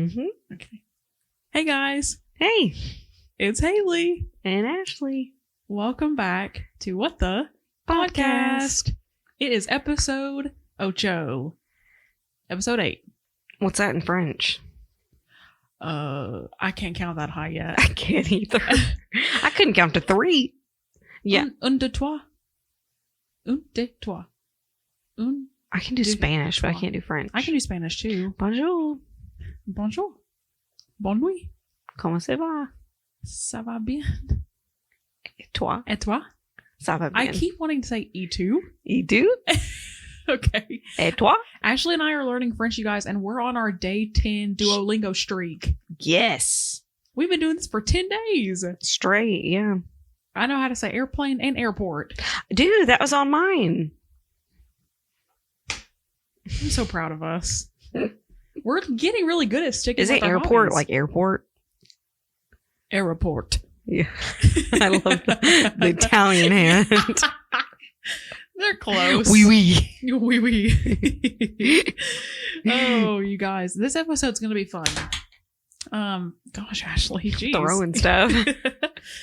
Mm-hmm. Okay. Hey guys, Hey, it's Haley. and Ashley. Welcome back to What the Podcast. It is episode ocho. Episode 8. What's that in French? I can't count that high yet. I can't either. I couldn't count to 3. Yeah. Un, deux, trois. Un, deux, trois. Un. I can do Spanish, but I can't do French. I can do Spanish too. Bonjour. Bonjour. Bonne nuit. Comment ça va? Ça va bien. Et toi? Et toi? Ça va bien. I keep wanting to say E2. Et tu? Okay. Et toi? Ashley and I are learning French, you guys, and we're on our day 10 Duolingo streak. Yes. We've been doing this for 10 days. Straight, yeah. I know how to say airplane and airport. Dude, that was on mine. I'm so proud of us. We're getting really good at sticking Is with it our airport hobbies. like airport? Airport. Yeah. I love the Italian hand. They're close. Oui, oui. Wee wee. Oh, you guys, this episode's gonna be fun. Gosh, Ashley, geez. Throwing stuff.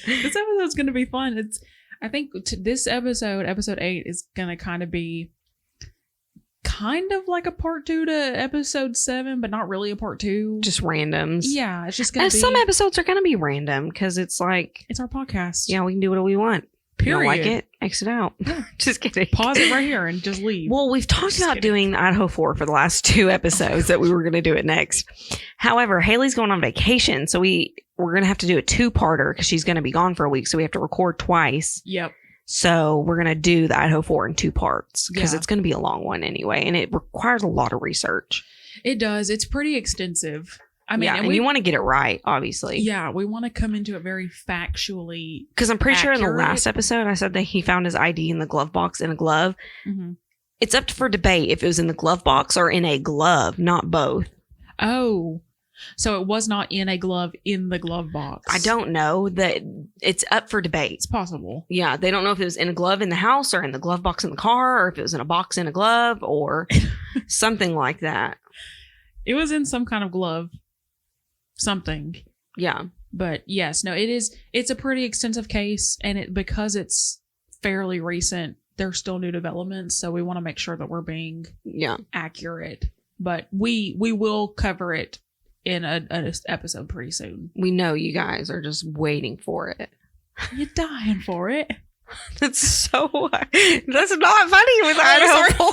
This episode's gonna be fun. I think this episode 8, is gonna kind of be kind of like a part 2 to episode 7, but not really a part 2. Just randoms. Yeah, it's just gonna be. Some episodes are gonna be random because it's like, It's our podcast. yeah, we can do what we want. If you don't like it, exit out. Just kidding. Pause it right here and just leave. Well, we've talked about doing Idaho 4 for the last 2 episodes that we were going to do it next. However, Haley's going on vacation, so we're going to have to do a 2-parter because she's going to be gone for a week, so we have to record twice. Yep. So we're going to do the Idaho 4 in 2 parts because Yeah. it's going to be a long one anyway, and it requires a lot of research. It does. It's pretty extensive. I mean, yeah, and you want to get it right, obviously. Yeah, we want to come into it very factually. Because I'm pretty sure in the accurate. last episode, I said that he found his ID in the glove box in a glove. Mm-hmm. It's up for debate if it was in the glove box or in a glove, not both. Oh, so it was not in a glove in the glove box. I don't know. That it's up for debate. It's possible. Yeah, they don't know if it was in a glove in the house or in the glove box in the car or if it was in a box in a glove or something like that. It was in some kind of glove. Something. Yeah. But yes, no, it's a pretty extensive case, and because it's fairly recent, there's still new developments, so we want to make sure that we're being accurate. But we will cover it in an episode pretty soon. We know you guys are just waiting for it. You're dying for it. That's not funny with Idaho 4.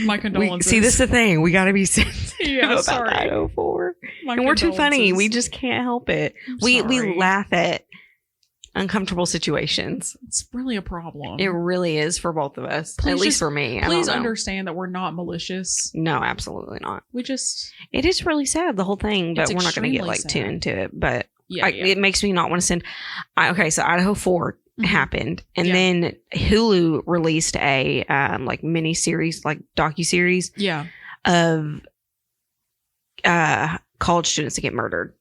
My condolences. See, this is the thing. We got to be sensitive about sorry. Idaho 4. My And we're too funny. condolences. We just can't help it. I'm We sorry. laugh at uncomfortable situations. It's really a problem. It really is for both of us. Please At least just- for me. Please I don't know. understand that we're not malicious. No, absolutely not. We just It is really sad, the whole thing, but It's we're not going to get extremely too into it. But yeah. it makes me not want to send. Okay, so Idaho 4 Mhm. happened, and Yeah. then Hulu released a like mini series, like docu-series Yeah. of college students that get murdered.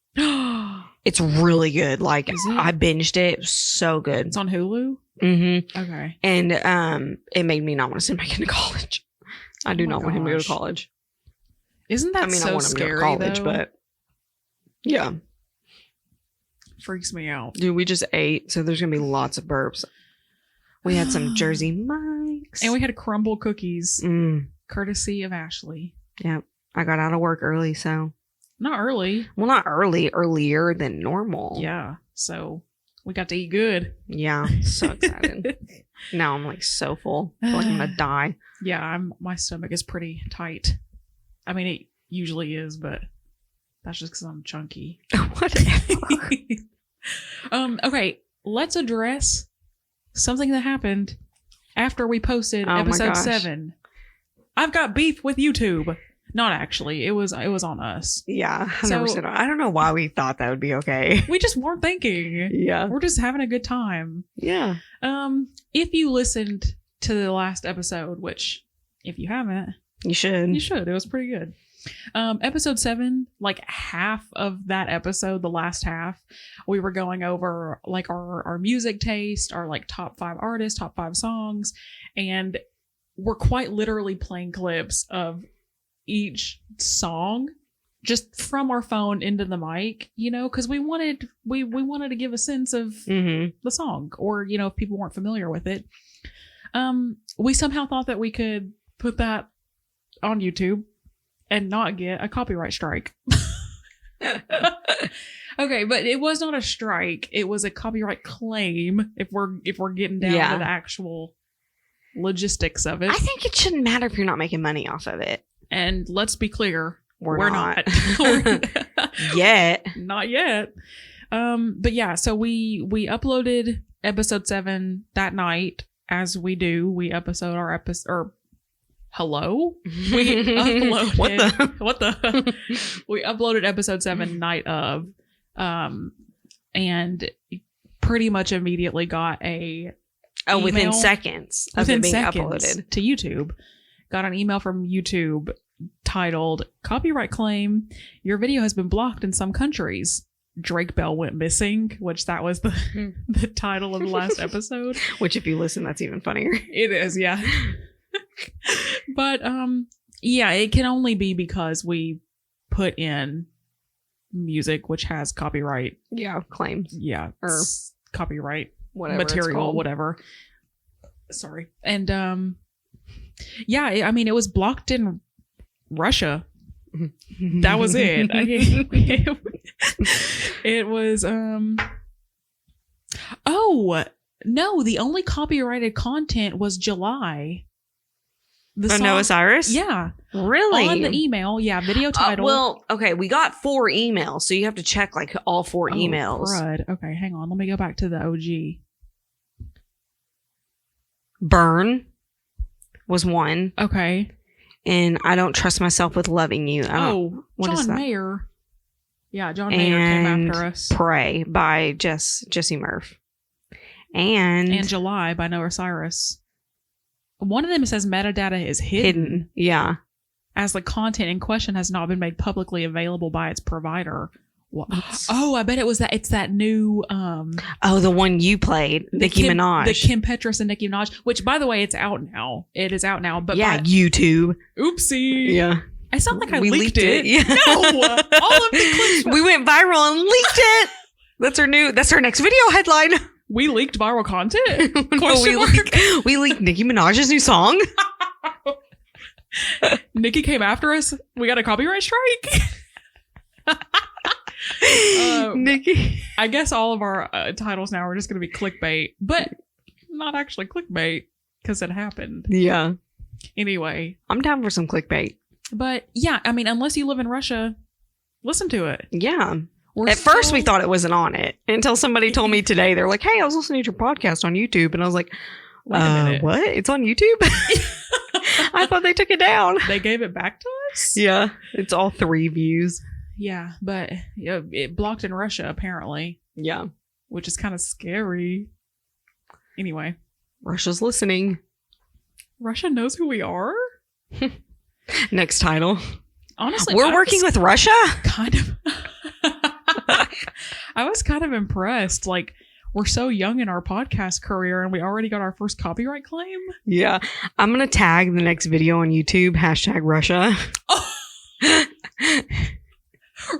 It's really good. Like, Is it? I binged it. It was so good. It's on Hulu. Mm-hmm. Okay. And it made me not want to send my kid to college. I do Oh my not want him to go to gosh. college. Isn't that I mean, so I want him to go scary? to college, though? but yeah. Freaks me out. Dude, we just ate, so there's going to be lots of burps. We had some Jersey Mike's. And we had crumble cookies, Mm, courtesy of Ashley. yeah. I got out of work early, so. Not early. Well, not early, earlier than normal. Yeah. So we got to eat good. Yeah. So excited. Now I'm like so full. I feel like I'm going to die. Yeah, my stomach is pretty tight. I mean, it usually is, but that's just because I'm chunky. Whatever. Okay, let's address something that happened after we posted Oh my episode gosh. 7. I've got beef with YouTube. Not actually. It was on us. Yeah. I've So- never said I don't know why we thought that would be okay. We just weren't thinking. Yeah. We're just having a good time. Yeah. If you listened to the last episode, which if you haven't, You should. you should. It was pretty good. Episode 7, like half of that episode, the last half, we were going over like our music taste, our like top 5 artists, top 5 songs, and we're quite literally playing clips of each song just from our phone into the mic, you know, because we wanted to give a sense of the song, or, you know, if people weren't familiar with it. We somehow thought that we could put that on YouTube and not get a copyright strike. Okay, but it was not a strike. It was a copyright claim if we're getting down to the actual logistics of it. I think it shouldn't matter if you're not making money off of it. And let's be clear, we're not. Yet. Not yet. But yeah, so we uploaded episode 7 that night, as we do. We episode our episode, or hello? We uploaded what the we uploaded episode 7 night of, and pretty much immediately got a within seconds of it being uploaded to YouTube. Got an email from YouTube titled "Copyright Claim. Your video has been blocked in some countries. Drake Bell went missing," which that was the title of the last episode. Which, if you listen, that's even funnier. It is, yeah. But yeah, it can only be because we put in music which has copyright. Yeah, claims. Yeah, or copyright whatever material, whatever. Sorry, and yeah, I mean, it was blocked in Russia. That was it. It was oh no, the only copyrighted content was July. The song, Noah Cyrus? Yeah. Really? On the email, yeah, video title. Well, okay, we got 4 emails, so you have to check like all 4 emails. Crud. Okay, hang on. Let me go back to the OG. Burn was one. Okay. And I Don't Trust Myself with Loving You. What is that? John Mayer. Yeah, John Mayer came after us. Pray by Jesse Murph. And July by Noah Cyrus. One of them says metadata is hidden. Yeah. As the content in question has not been made publicly available by its provider. Oh, I bet it was that. It's that new. The one you played, Nicki Minaj. The Kim Petras and Nicki Minaj, which, by the way, it's out now. It is out now. But yeah, YouTube. Oopsie. Yeah. I sound like we leaked it. Yeah. No, all of the clips. We went viral and leaked it. That's our next video headline. We leaked viral content? We leaked Nicki Minaj's new song. Nicki came after us. We got a copyright strike. Nicki. I guess all of our titles now are just going to be clickbait, but not actually clickbait because it happened. Yeah. Anyway. I'm down for some clickbait. But yeah, I mean, unless you live in Russia, listen to it. Yeah. At first, we thought it wasn't on it until somebody told me today. They're like, "Hey, I was listening to your podcast on YouTube," and I was like, "Wait a minute, what? It's on YouTube?" I thought they took it down. They gave it back to us. Yeah, it's all 3 views. Yeah, but it blocked in Russia apparently. Yeah, which is kind of scary. Anyway, Russia's listening. Russia knows who we are. Next title. Honestly, we're working with Russia. Kind of. I was kind of impressed. Like, we're so young in our podcast career and we already got our first copyright claim. Yeah. I'm going to tag the next video on YouTube, #Russia. Oh.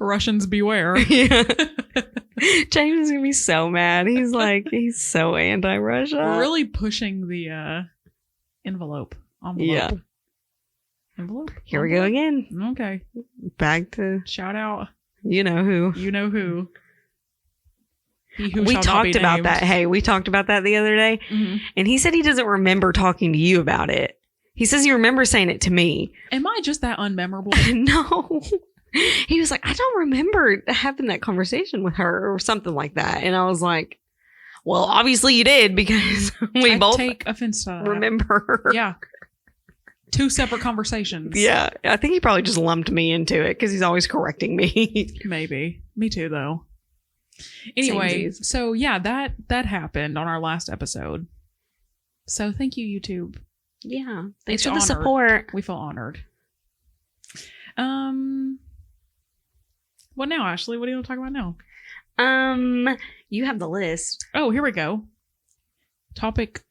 Russians beware. Yeah. James is going to be so mad. He's so anti-Russia. We're really pushing the envelope. Yeah. Envelope. Here we go again. Okay. Back to shout out. You know who. You know who. We talked about that. Hey, we talked about that the other day. Mm-hmm. And he said he doesn't remember talking to you about it. He says he remembers saying it to me. Am I just that unmemorable? No. He was like, I don't remember having that conversation with her or something like that. And I was like, well, obviously you did because we both take offense to that. Remember. Yeah. 2 separate conversations. Yeah. I think he probably just lumped me into it because he's always correcting me. Maybe. Me too, though. Anyway, so yeah, that happened on our last episode. So thank you, YouTube. Yeah. Thanks for the support. We feel honored. What now, Ashley? What do you want to talk about now? You have the list. Oh, here we go. Topic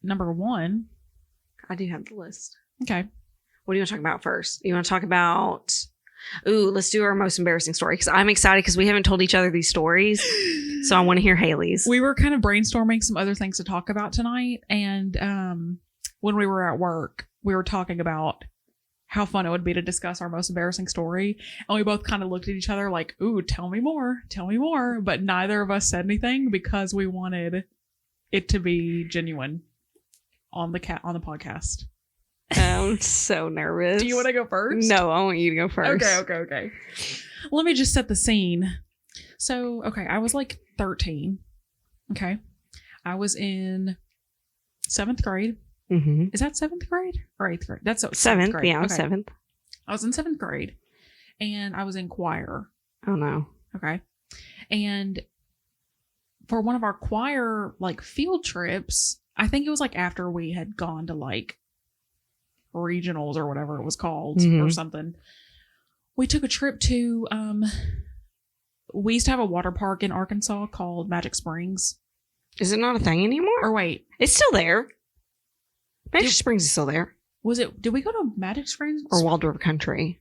number 1. I do have the list. Okay. What do you want to talk about first? You want to talk about... Ooh, let's do our most embarrassing story, because I'm excited because we haven't told each other these stories. So I want to hear Haley's. We were kind of brainstorming some other things to talk about tonight. And when we were at work, we were talking about how fun it would be to discuss our most embarrassing story. And we both kind of looked at each other like, ooh, tell me more. But neither of us said anything because we wanted it to be genuine on the podcast. I'm so nervous. Do you want to go first? No, I want you to go first. Okay. Let me just set the scene. So, okay, I was like 13. Okay. I was in 7th grade. Mm-hmm. Is that 7th grade or 8th grade? That's 7th grade. Yeah, okay. 7th. I was in 7th grade and I was in choir. Oh, no. Okay. And for one of our choir like field trips, I think it was like after we had gone to like regionals or whatever it was called or something, we took a trip to we used to have a water park in Arkansas called Magic Springs. Is it not a thing anymore? Or wait, it's still there. Magic Springs is still there. Did we go to Magic Springs or Wild River Country?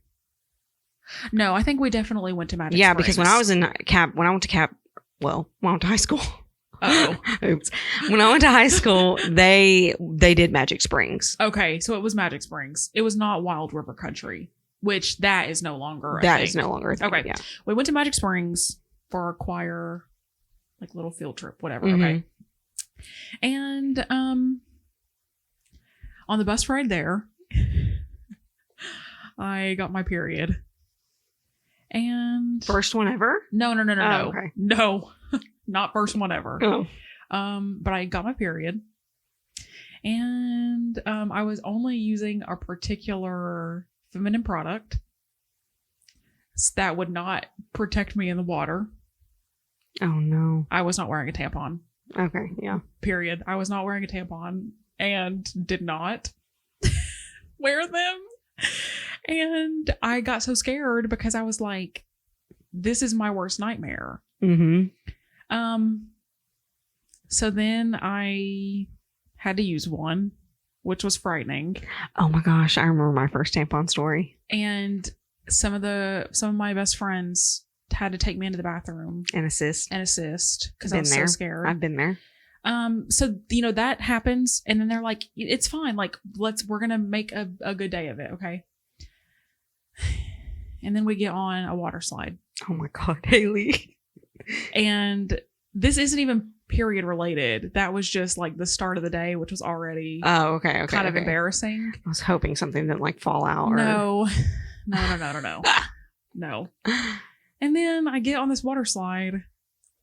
No, I think we definitely went to Magic Springs. Yeah, because when I was in when I went to high school. Oh, oops. When I went to high school, they did Magic Springs. Okay, so it was Magic Springs. It was not Wild River Country, which that is no longer. That is no longer a thing. Okay, yeah. We went to Magic Springs for our choir, like little field trip, whatever. Okay, and on the bus ride there, I got my period. And first one ever? No. Oh, okay. No. Not first one ever. Oh. But I got my period. And I was only using a particular feminine product that would not protect me in the water. Oh, no. I was not wearing a tampon. Okay, yeah. Period. I was not wearing a tampon and did not wear them. And I got so scared because I was like, this is my worst nightmare. Mm-hmm. So then I had to use one, which was frightening. Oh my gosh, I remember my first tampon story. And some of my best friends had to take me into the bathroom and assist because I was so scared. I've been there. So that happens, and then they're like, it's fine, like we're gonna make a good day of it, okay? And then we get on a water slide. Oh my god, Haley. And this isn't even period related. That was just like the start of the day, which was already okay, kind of embarrassing. I was hoping something didn't like fall out. No. No. And then I get on this water slide,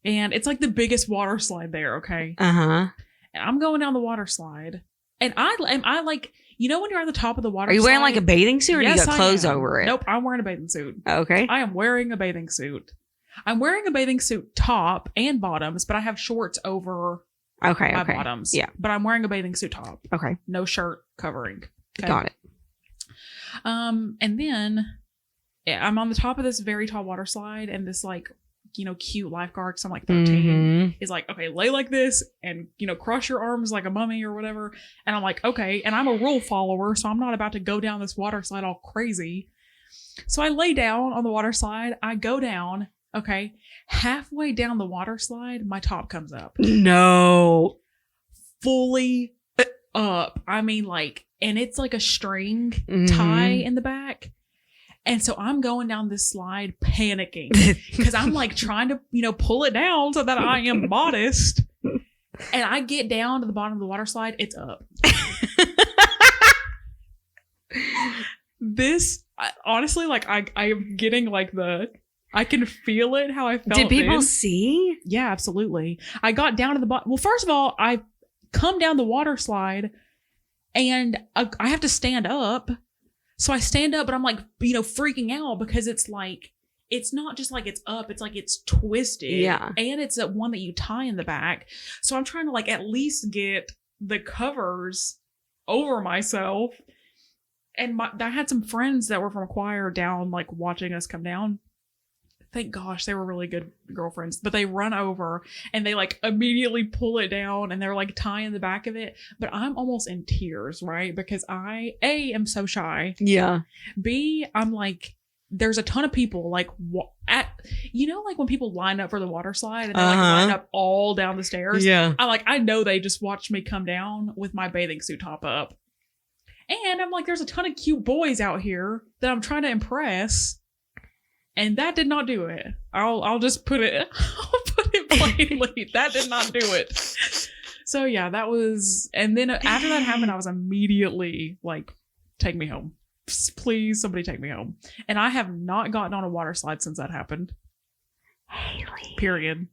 and it's like the biggest water slide there, okay? Uh-huh. And I'm going down the water slide, and I like, when you're on the top of the water slide. Are you wearing like a bathing suit, or yes, do you got clothes over it? Nope, I'm wearing a bathing suit. Okay. I am wearing a bathing suit. I'm wearing a bathing suit top and bottoms, but I have shorts over my bottoms. Yeah. But I'm wearing a bathing suit top. Okay. No shirt covering. Okay? Got it. And then I'm on the top of this very tall water slide, and this like, cute lifeguard, because I'm like 13, is like, okay, lay like this and, cross your arms like a mummy or whatever. And I'm like, okay. And I'm a rule follower, so I'm not about to go down this water slide all crazy. So I lay down on the water slide. I go down. Okay. Halfway down the water slide, my top comes up. No. Fully up. I mean, like, and it's like a string tie in the back. And so I'm going down this slide panicking because I'm like trying to, pull it down so that I am modest. And I get down to the bottom of the water slide. It's up. This, honestly, like I am getting like I can feel it, how I felt. Did people see? Yeah, absolutely. I got down to the bottom. Well, first of all, I come down the water slide and I have to stand up. So I stand up, but I'm like, freaking out because it's like, it's not just like it's up. It's like it's twisted. Yeah. And it's one that you tie in the back. So I'm trying to like at least get the covers over myself. And I had some friends that were from choir down, like watching us come down. thank gosh, they were really good girlfriends. But they run over and they like immediately pull it down and they're like tying the back of it. But I'm almost in tears, right? Because I, A, am so shy. Yeah. B, I'm like, there's a ton of people like like when people line up for the water slide and they like line up all down the stairs. Yeah. I know they just watched me come down with my bathing suit top up. And I'm like, there's a ton of cute boys out here that I'm trying to impress. And that did not do it. I'll just put it plainly. That did not do it. So yeah, that was, and then after that happened, I was immediately like, take me home. Please, somebody take me home. And I have not gotten on a water slide since that happened. Haley. Period.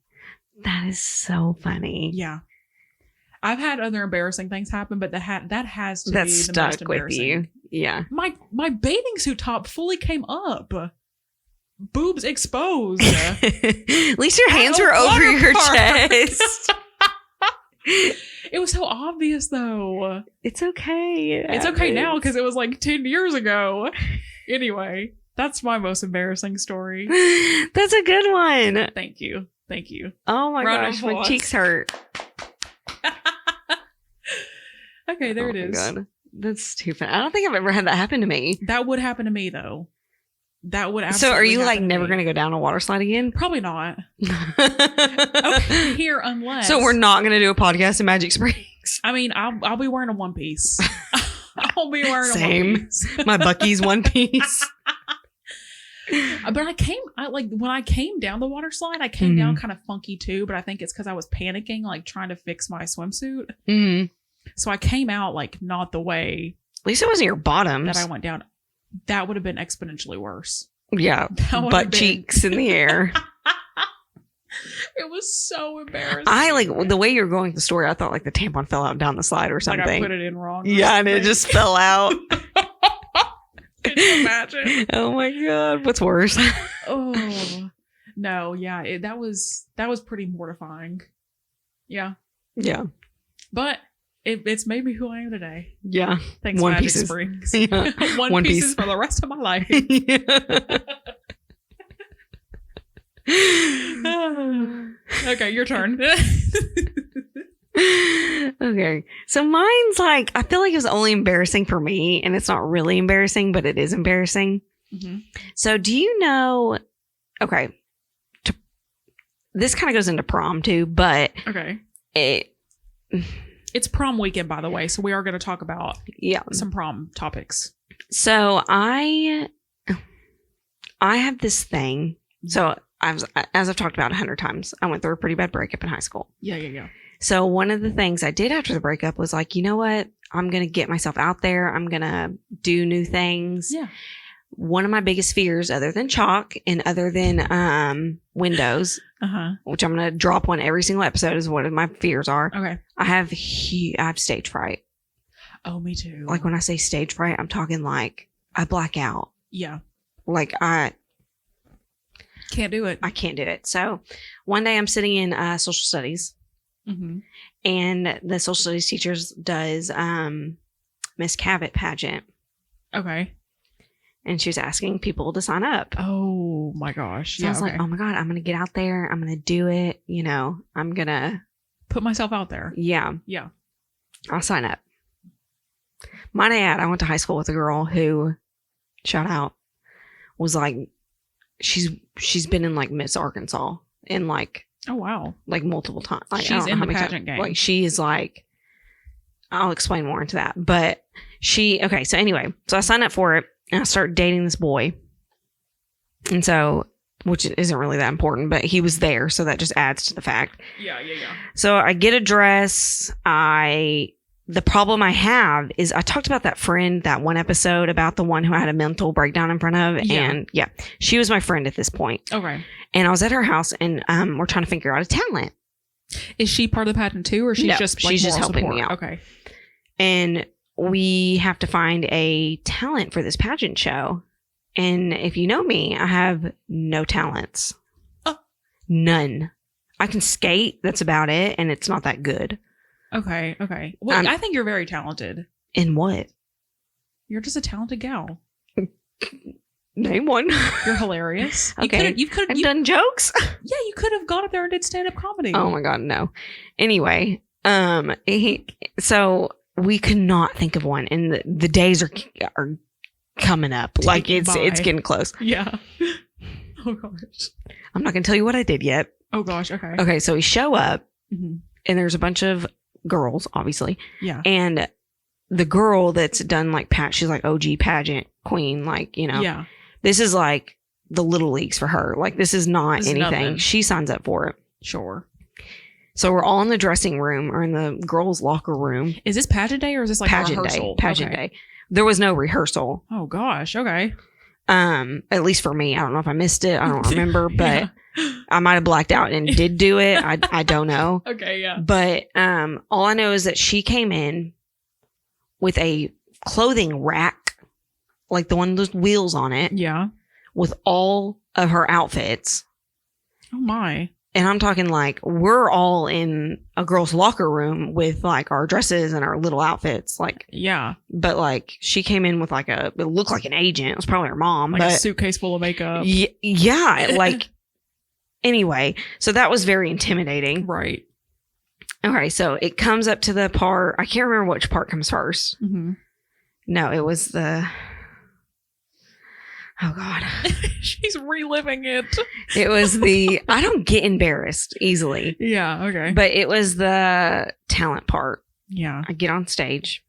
That is so funny. Yeah. I've had other embarrassing things happen, but that has to That's be the stuck most embarrassing. with you. Yeah. My bathing suit top fully came up. Boobs exposed. At least your hands were over your chest. It was so obvious though. It's okay. It's okay now because it was like 10 years ago. Anyway, that's my most embarrassing story. That's a good one. Thank you. Oh my gosh, my cheeks hurt. Okay, there it is. God. That's too funny. I don't think I've ever had that happen to me. That would happen to me though. That would absolutely. So are you like happen to never me. going to go down a water slide again? Probably not. Okay, here unless. So we're not going to do a podcast in Magic Springs. I mean, I'll be wearing a one piece. I'll be wearing a one piece. My Bucky's one piece. But when I came down the water slide, I came down kind of funky too. But I think it's because I was panicking, like trying to fix my swimsuit. Mm-hmm. So I came out like not the way. At least it wasn't your bottoms. That I went down. That would have been exponentially worse. Yeah, butt cheeks in the air. It was so embarrassing. I like the way you're going with the story. I thought like the tampon fell out down the slide or something. Like I put it in wrong. Yeah, and it just fell out. Can you imagine? Oh my god, what's worse? Oh no, yeah, that was pretty mortifying. Yeah, but it's made me who I am today. Yeah, thanks, one Magic pieces. Springs. Yeah. one pieces for the rest of my life. Okay, your turn. Okay, so mine's like, I feel like it was only embarrassing for me, and it's not really embarrassing, but it is embarrassing. Mm-hmm. So do you know, okay, this kind of goes into prom too, but okay, it's prom weekend, by the way, so we are going to talk about some prom topics. So I have this thing. So as I've talked about 100 times, I went through a pretty bad breakup in high school. Yeah. So one of the things I did after the breakup was like, you know what? I'm going to get myself out there. I'm going to do new things. Yeah. One of my biggest fears, other than chalk and other than windows, which I'm going to drop on every single episode, is what my fears are. Okay. I have stage fright. Oh, me too. Like when I say stage fright, I'm talking like I black out. Yeah. Like I can't do it. I can't do it. So one day I'm sitting in social studies. Mm-hmm. And the social studies teachers does Miss Cavett pageant. Okay. And she was asking people to sign up. Oh my gosh. So I was like, oh my God, I'm going to get out there. I'm going to do it. You know, I'm going to put myself out there. Yeah. Yeah. I'll sign up. Might I add, I went to high school with a girl who, shout out, was like, she's been in like Miss Arkansas and like, oh wow, like multiple times. Like, she's in the pageant game. Like she is like, I'll explain more into that. But okay. So anyway, so I signed up for it and I started dating this boy. And so, which isn't really that important, but he was there. So that just adds to the fact. Yeah. So I get a dress. The problem I have is I talked about that friend, that one episode about the one who I had a mental breakdown in front of. Yeah. And yeah, she was my friend at this point. Okay. And I was at her house and we're trying to figure out a talent. Is she part of the pageant too, or she's just helping support? me out? Okay. And we have to find a talent for this pageant show. And if you know me, I have no talents. Oh. None. I can skate. That's about it. And it's not that good. Okay. Well, I think you're very talented. In what? You're just a talented gal. Name one. You're hilarious. Okay. I've done jokes. Yeah, you could have gone up there and did stand-up comedy. Oh my God, no. Anyway, so we could not think of one, and the days are coming up. Like it's getting close. Yeah. Oh gosh. I'm not gonna tell you what I did yet. Oh gosh. Okay. Okay, so we show up, and there's a bunch of girls, obviously. Yeah. And the girl that's done like she's like OG pageant queen, like, you know. Yeah. This is like the little leagues for her. Like this is not anything. Nothing. She signs up for it. Sure. So we're all in the dressing room or in the girls' locker room. Is this pageant day or is this like pageant rehearsal? Pageant day. There was no rehearsal. Oh gosh. Okay. At least for me. I don't know if I missed it. I don't remember, but I might have blacked out and did do it. I don't know. Okay, yeah. But all I know is that she came in with a clothing rack, like the one with wheels on it. Yeah. With all of her outfits. Oh my. And I'm talking like we're all in a girl's locker room with like our dresses and our little outfits. Like, yeah. But like she came in with like it looked like an agent. It was probably her mom. Like a suitcase full of makeup. Yeah. Like, anyway, so that was very intimidating. Right. Okay. So it comes up to the part. I can't remember which part comes first. Mm-hmm. No, it was the. Oh God. She's reliving it. It was I don't get embarrassed easily. Yeah, okay. But it was the talent part. Yeah. I get on stage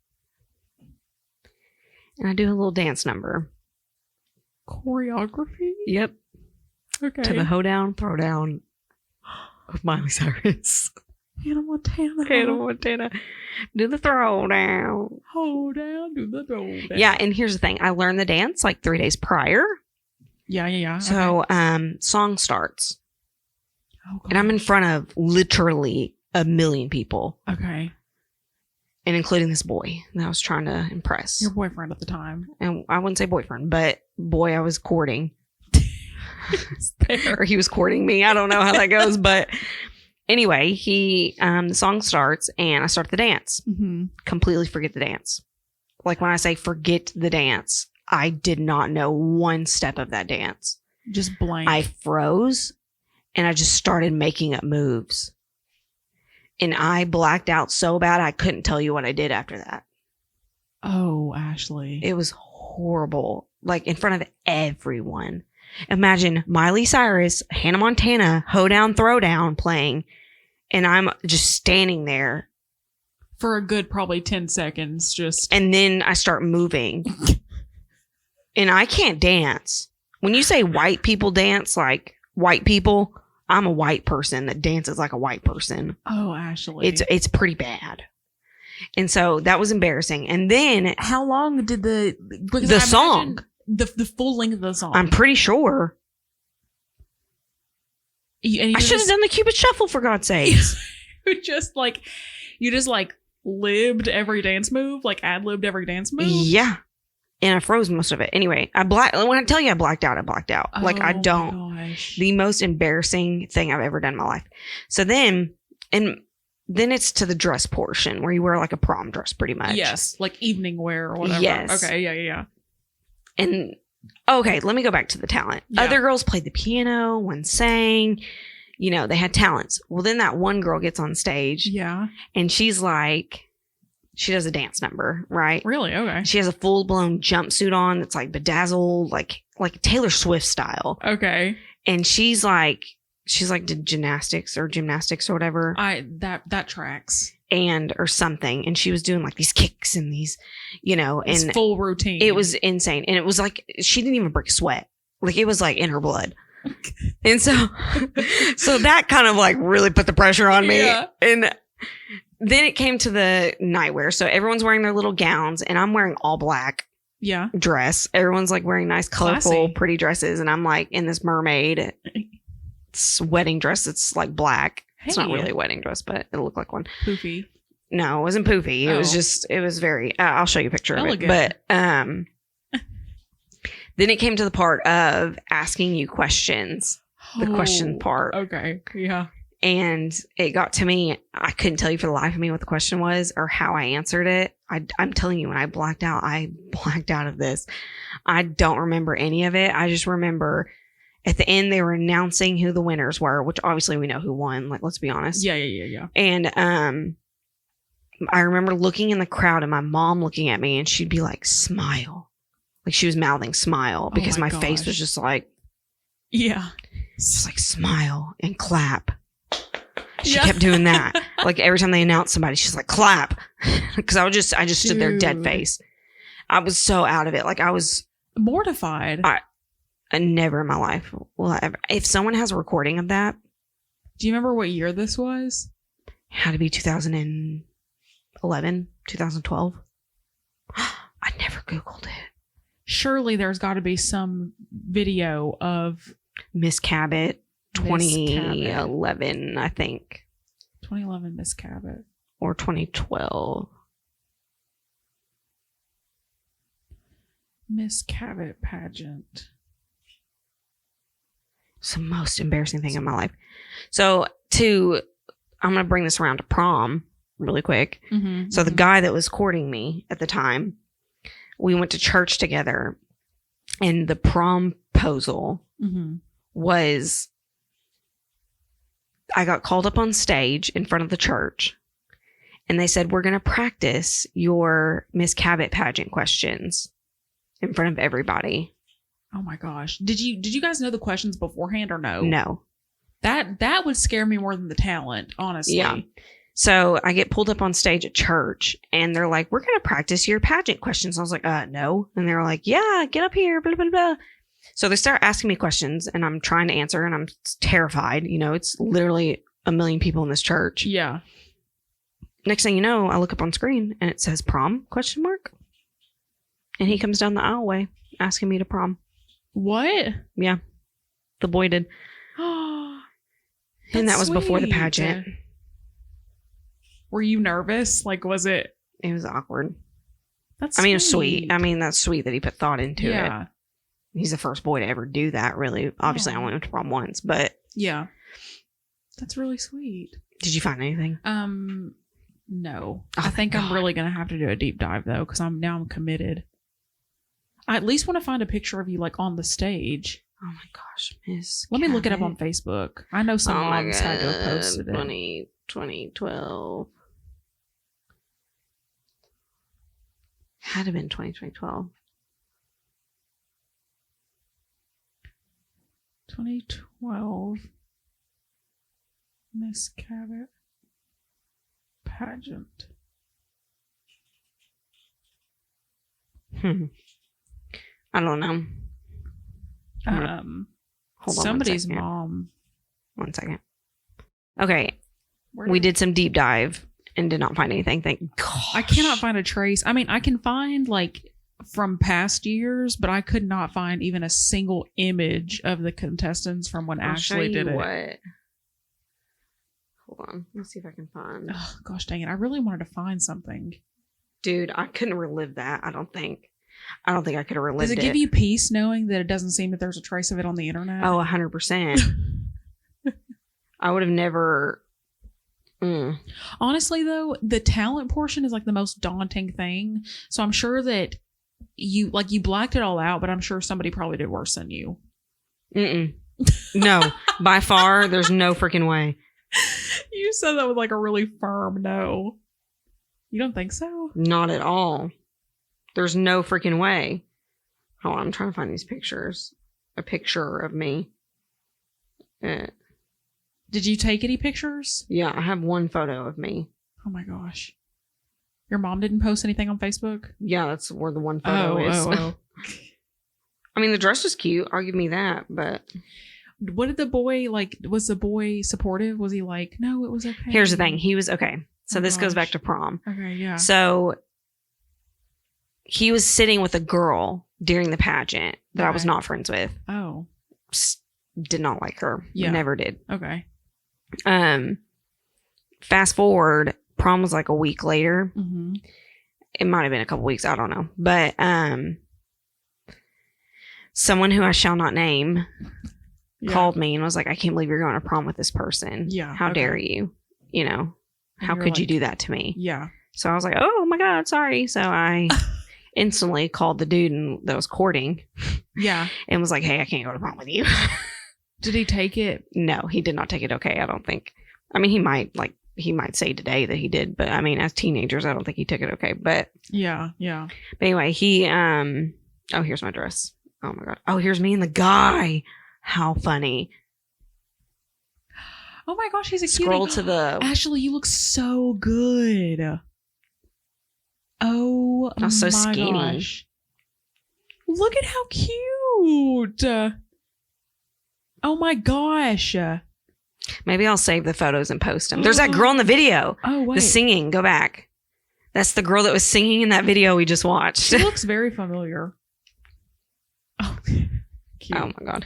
and I do a little dance number. Choreography? Yep. Okay. To the hoedown, throwdown of Miley Cyrus. Hannah Montana. Do the throwdown. Hold down, do the throwdown. Yeah, and here's the thing. I learned the dance like 3 days prior. Yeah. So, song starts. Oh, and I'm in front of literally 1 million people. Okay. And including this boy that I was trying to impress. Your boyfriend at the time. And I wouldn't say boyfriend, but boy I was courting. Or he was courting me. I don't know how that goes, but... Anyway, the song starts and I start the dance. Mm-hmm. Completely forget the dance. Like when I say forget the dance, I did not know one step of that dance. Just blank. I froze and I just started making up moves. And I blacked out so bad I couldn't tell you what I did after that. Oh, Ashley. It was horrible. Like in front of everyone. Imagine Miley Cyrus, Hannah Montana, hoedown, throwdown playing. And I'm just standing there. For a good probably 10 seconds, just. And then I start moving. And I can't dance. When you say white people dance like white people, I'm a white person that dances like a white person. Oh, Ashley. It's pretty bad. And so that was embarrassing. And then. How long did the song? The full length of the song. I'm pretty sure. I should have done the Cupid Shuffle for God's sakes. you just libbed every dance move, like ad-libbed every dance move. Yeah. And I froze most of it. Anyway, when I tell you I blacked out, I blacked out. Oh, like I don't. Gosh. The most embarrassing thing I've ever done in my life. So then it's to the dress portion where you wear like a prom dress pretty much. Yes. Like evening wear or whatever. Yes. Okay. Yeah. And okay, let me go back to the talent. Yeah. Other girls played the piano, one sang, they had talents. Well, then that one girl gets on stage. Yeah. And she's like, she does a dance number, right? Really? Okay. She has a full blown jumpsuit on that's like bedazzled, like Taylor Swift style. Okay. And she's like did gymnastics or whatever. That tracks. Or something. And she was doing like these kicks and these, and full routine. It was insane. And it was like, she didn't even break a sweat. Like it was like in her blood. And so that kind of like really put the pressure on me. Yeah. And then it came to the nightwear. So everyone's wearing their little gowns and I'm wearing all black. Yeah. Dress. Everyone's like wearing nice, colorful, classy, pretty dresses. And I'm like in this mermaid wedding dress. It's like black. It's not really a wedding dress, but it looked like one. Poofy. No, it wasn't poofy. It was very, I'll show you a picture elegant. Of it. But then it came to the part of asking you questions. The question part. Okay. Yeah. And it got to me. I couldn't tell you for the life of me what the question was or how I answered it. I'm telling you, when I blacked out of this. I don't remember any of it. I just remember at the end they were announcing who the winners were, which obviously we know who won. Like, let's be honest. Yeah. And I remember looking in the crowd and my mom looking at me, and she'd be like, "Smile," like she was mouthing "smile" because my face was just like, yeah, just like smile and clap. She kept doing that. Like every time they announced somebody, she's like, clap. Because I just stood there dead face. I was so out of it. Like I was mortified. I never in my life will I ever. If someone has a recording of that. Do you remember what year this was? Had to be 2011, 2012. I never Googled it. Surely there's got to be some video of Miss Cabot. 2011, I think. 2011 Miss Cabot. Or 2012. Miss Cabot pageant. It's the most embarrassing thing in my life. So I'm going to bring this around to prom really quick. So the guy that was courting me at the time, we went to church together, and the promposal was... I got called up on stage in front of the church, and they said, we're going to practice your Miss Cabot pageant questions in front of everybody. Oh my gosh. Did you guys know the questions beforehand or no? No. That would scare me more than the talent, honestly. Yeah. So I get pulled up on stage at church, and they're like, we're going to practice your pageant questions. I was like, no. And they're like, yeah, get up here, blah, blah, blah. So they start asking me questions, and I'm trying to answer, and I'm terrified. You know, it's literally a million people in this church. Yeah. Next thing you know, I look up on screen, and it says prom ? And he comes down the aisleway asking me to prom. What? Yeah. The boy did. And that was before the pageant. Were you nervous? Like, was it? It was awkward. That's it was sweet. I mean, that's sweet that he put thought into yeah. it. He's the first boy to ever do that, really. Obviously, I went to prom once, but... Yeah. That's really sweet. Did you find anything? No. I think I'm really going to have to do a deep dive, though, because I'm committed. I at least want to find a picture of you, like, on the stage. Oh, my gosh, Miss Let me look it up on Facebook. I know some moms had to have posted it. 2012. Had to have been 2012. 2012 Miss Cabot pageant. I don't know. Hold on. Somebody's mom. 1 second. Okay. We did some deep dive and did not find anything. Thank God. I cannot find a trace. I mean, I can find like from past years, but I could not find even a single image of the contestants from when Ashley did it. What? Hold on. Let's see if I can find. Oh, gosh dang it. I really wanted to find something. Dude, I couldn't relive that. I don't think I could have relived it. Does it give you peace knowing that it doesn't seem that there's a trace of it on the internet? Oh, 100%. I would have never... Honestly, though, the talent portion is like the most daunting thing. So I'm sure that you blacked it all out, but I'm sure somebody probably did worse than you. No, by far, there's no freaking way. You said that with like a really firm no. You don't think so? Not at all. There's no freaking way. Hold on, I'm trying to find these pictures. A picture of me. Did you take any pictures? Yeah, I have one photo of me. Oh my gosh. Your mom didn't post anything on Facebook? Yeah, that's where the one photo is. I mean, the dress was cute. I'll give me that, but... What did the boy, like, was the boy supportive? Was he like, no, it was okay? Here's the thing. He was, okay. So this goes back to prom. Okay, yeah. So he was sitting with a girl during the pageant that I was not friends with. Oh. Did not like her. Yeah. Never did. Okay. Fast forward, prom was like a week later. Mm-hmm. It might have been a couple weeks. I don't know. But someone who I shall not name called me and was like, I can't believe you're going to prom with this person. Yeah. How dare you? You know, how could you do that to me? Yeah. So I was like, oh my God, sorry. So I instantly called the dude that was courting. Yeah. And was like, hey, I can't go to prom with you. Did he take it? No, he did not take it okay, I don't think. I mean, he might say today that he did, but I mean, as teenagers, I don't think he took it okay. But yeah. But anyway, he oh, here's my dress. Oh my God. Oh, here's me and the guy. How funny. Oh my gosh, he's a Scroll cutie. to the Ashley, you look so good. Oh, so my skinny. gosh. Look at how cute. Oh my gosh. Maybe I'll save the photos and post them. There's that girl in the video. Oh, wait. The singing. Go back. That's the girl that was singing in that video we just watched. She looks very familiar. Oh, cute. Oh my God.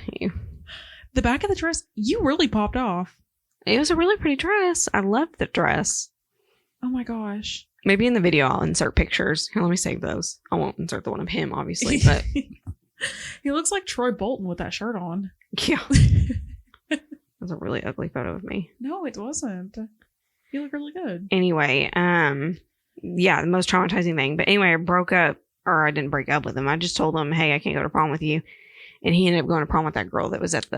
The back of the dress, you really popped off. It was a really pretty dress. I loved the dress. Oh my gosh. Maybe in the video I'll insert pictures. Here, let me save those. I won't insert the one of him, obviously, but he looks like Troy Bolton with that shirt on. Yeah. That was a really ugly photo of me. No, it wasn't. You look really good. Anyway, yeah, the most traumatizing thing. But anyway, I broke up, or I didn't break up with him. I just told him, hey, I can't go to prom with you. And he ended up going to prom with that girl that was at the...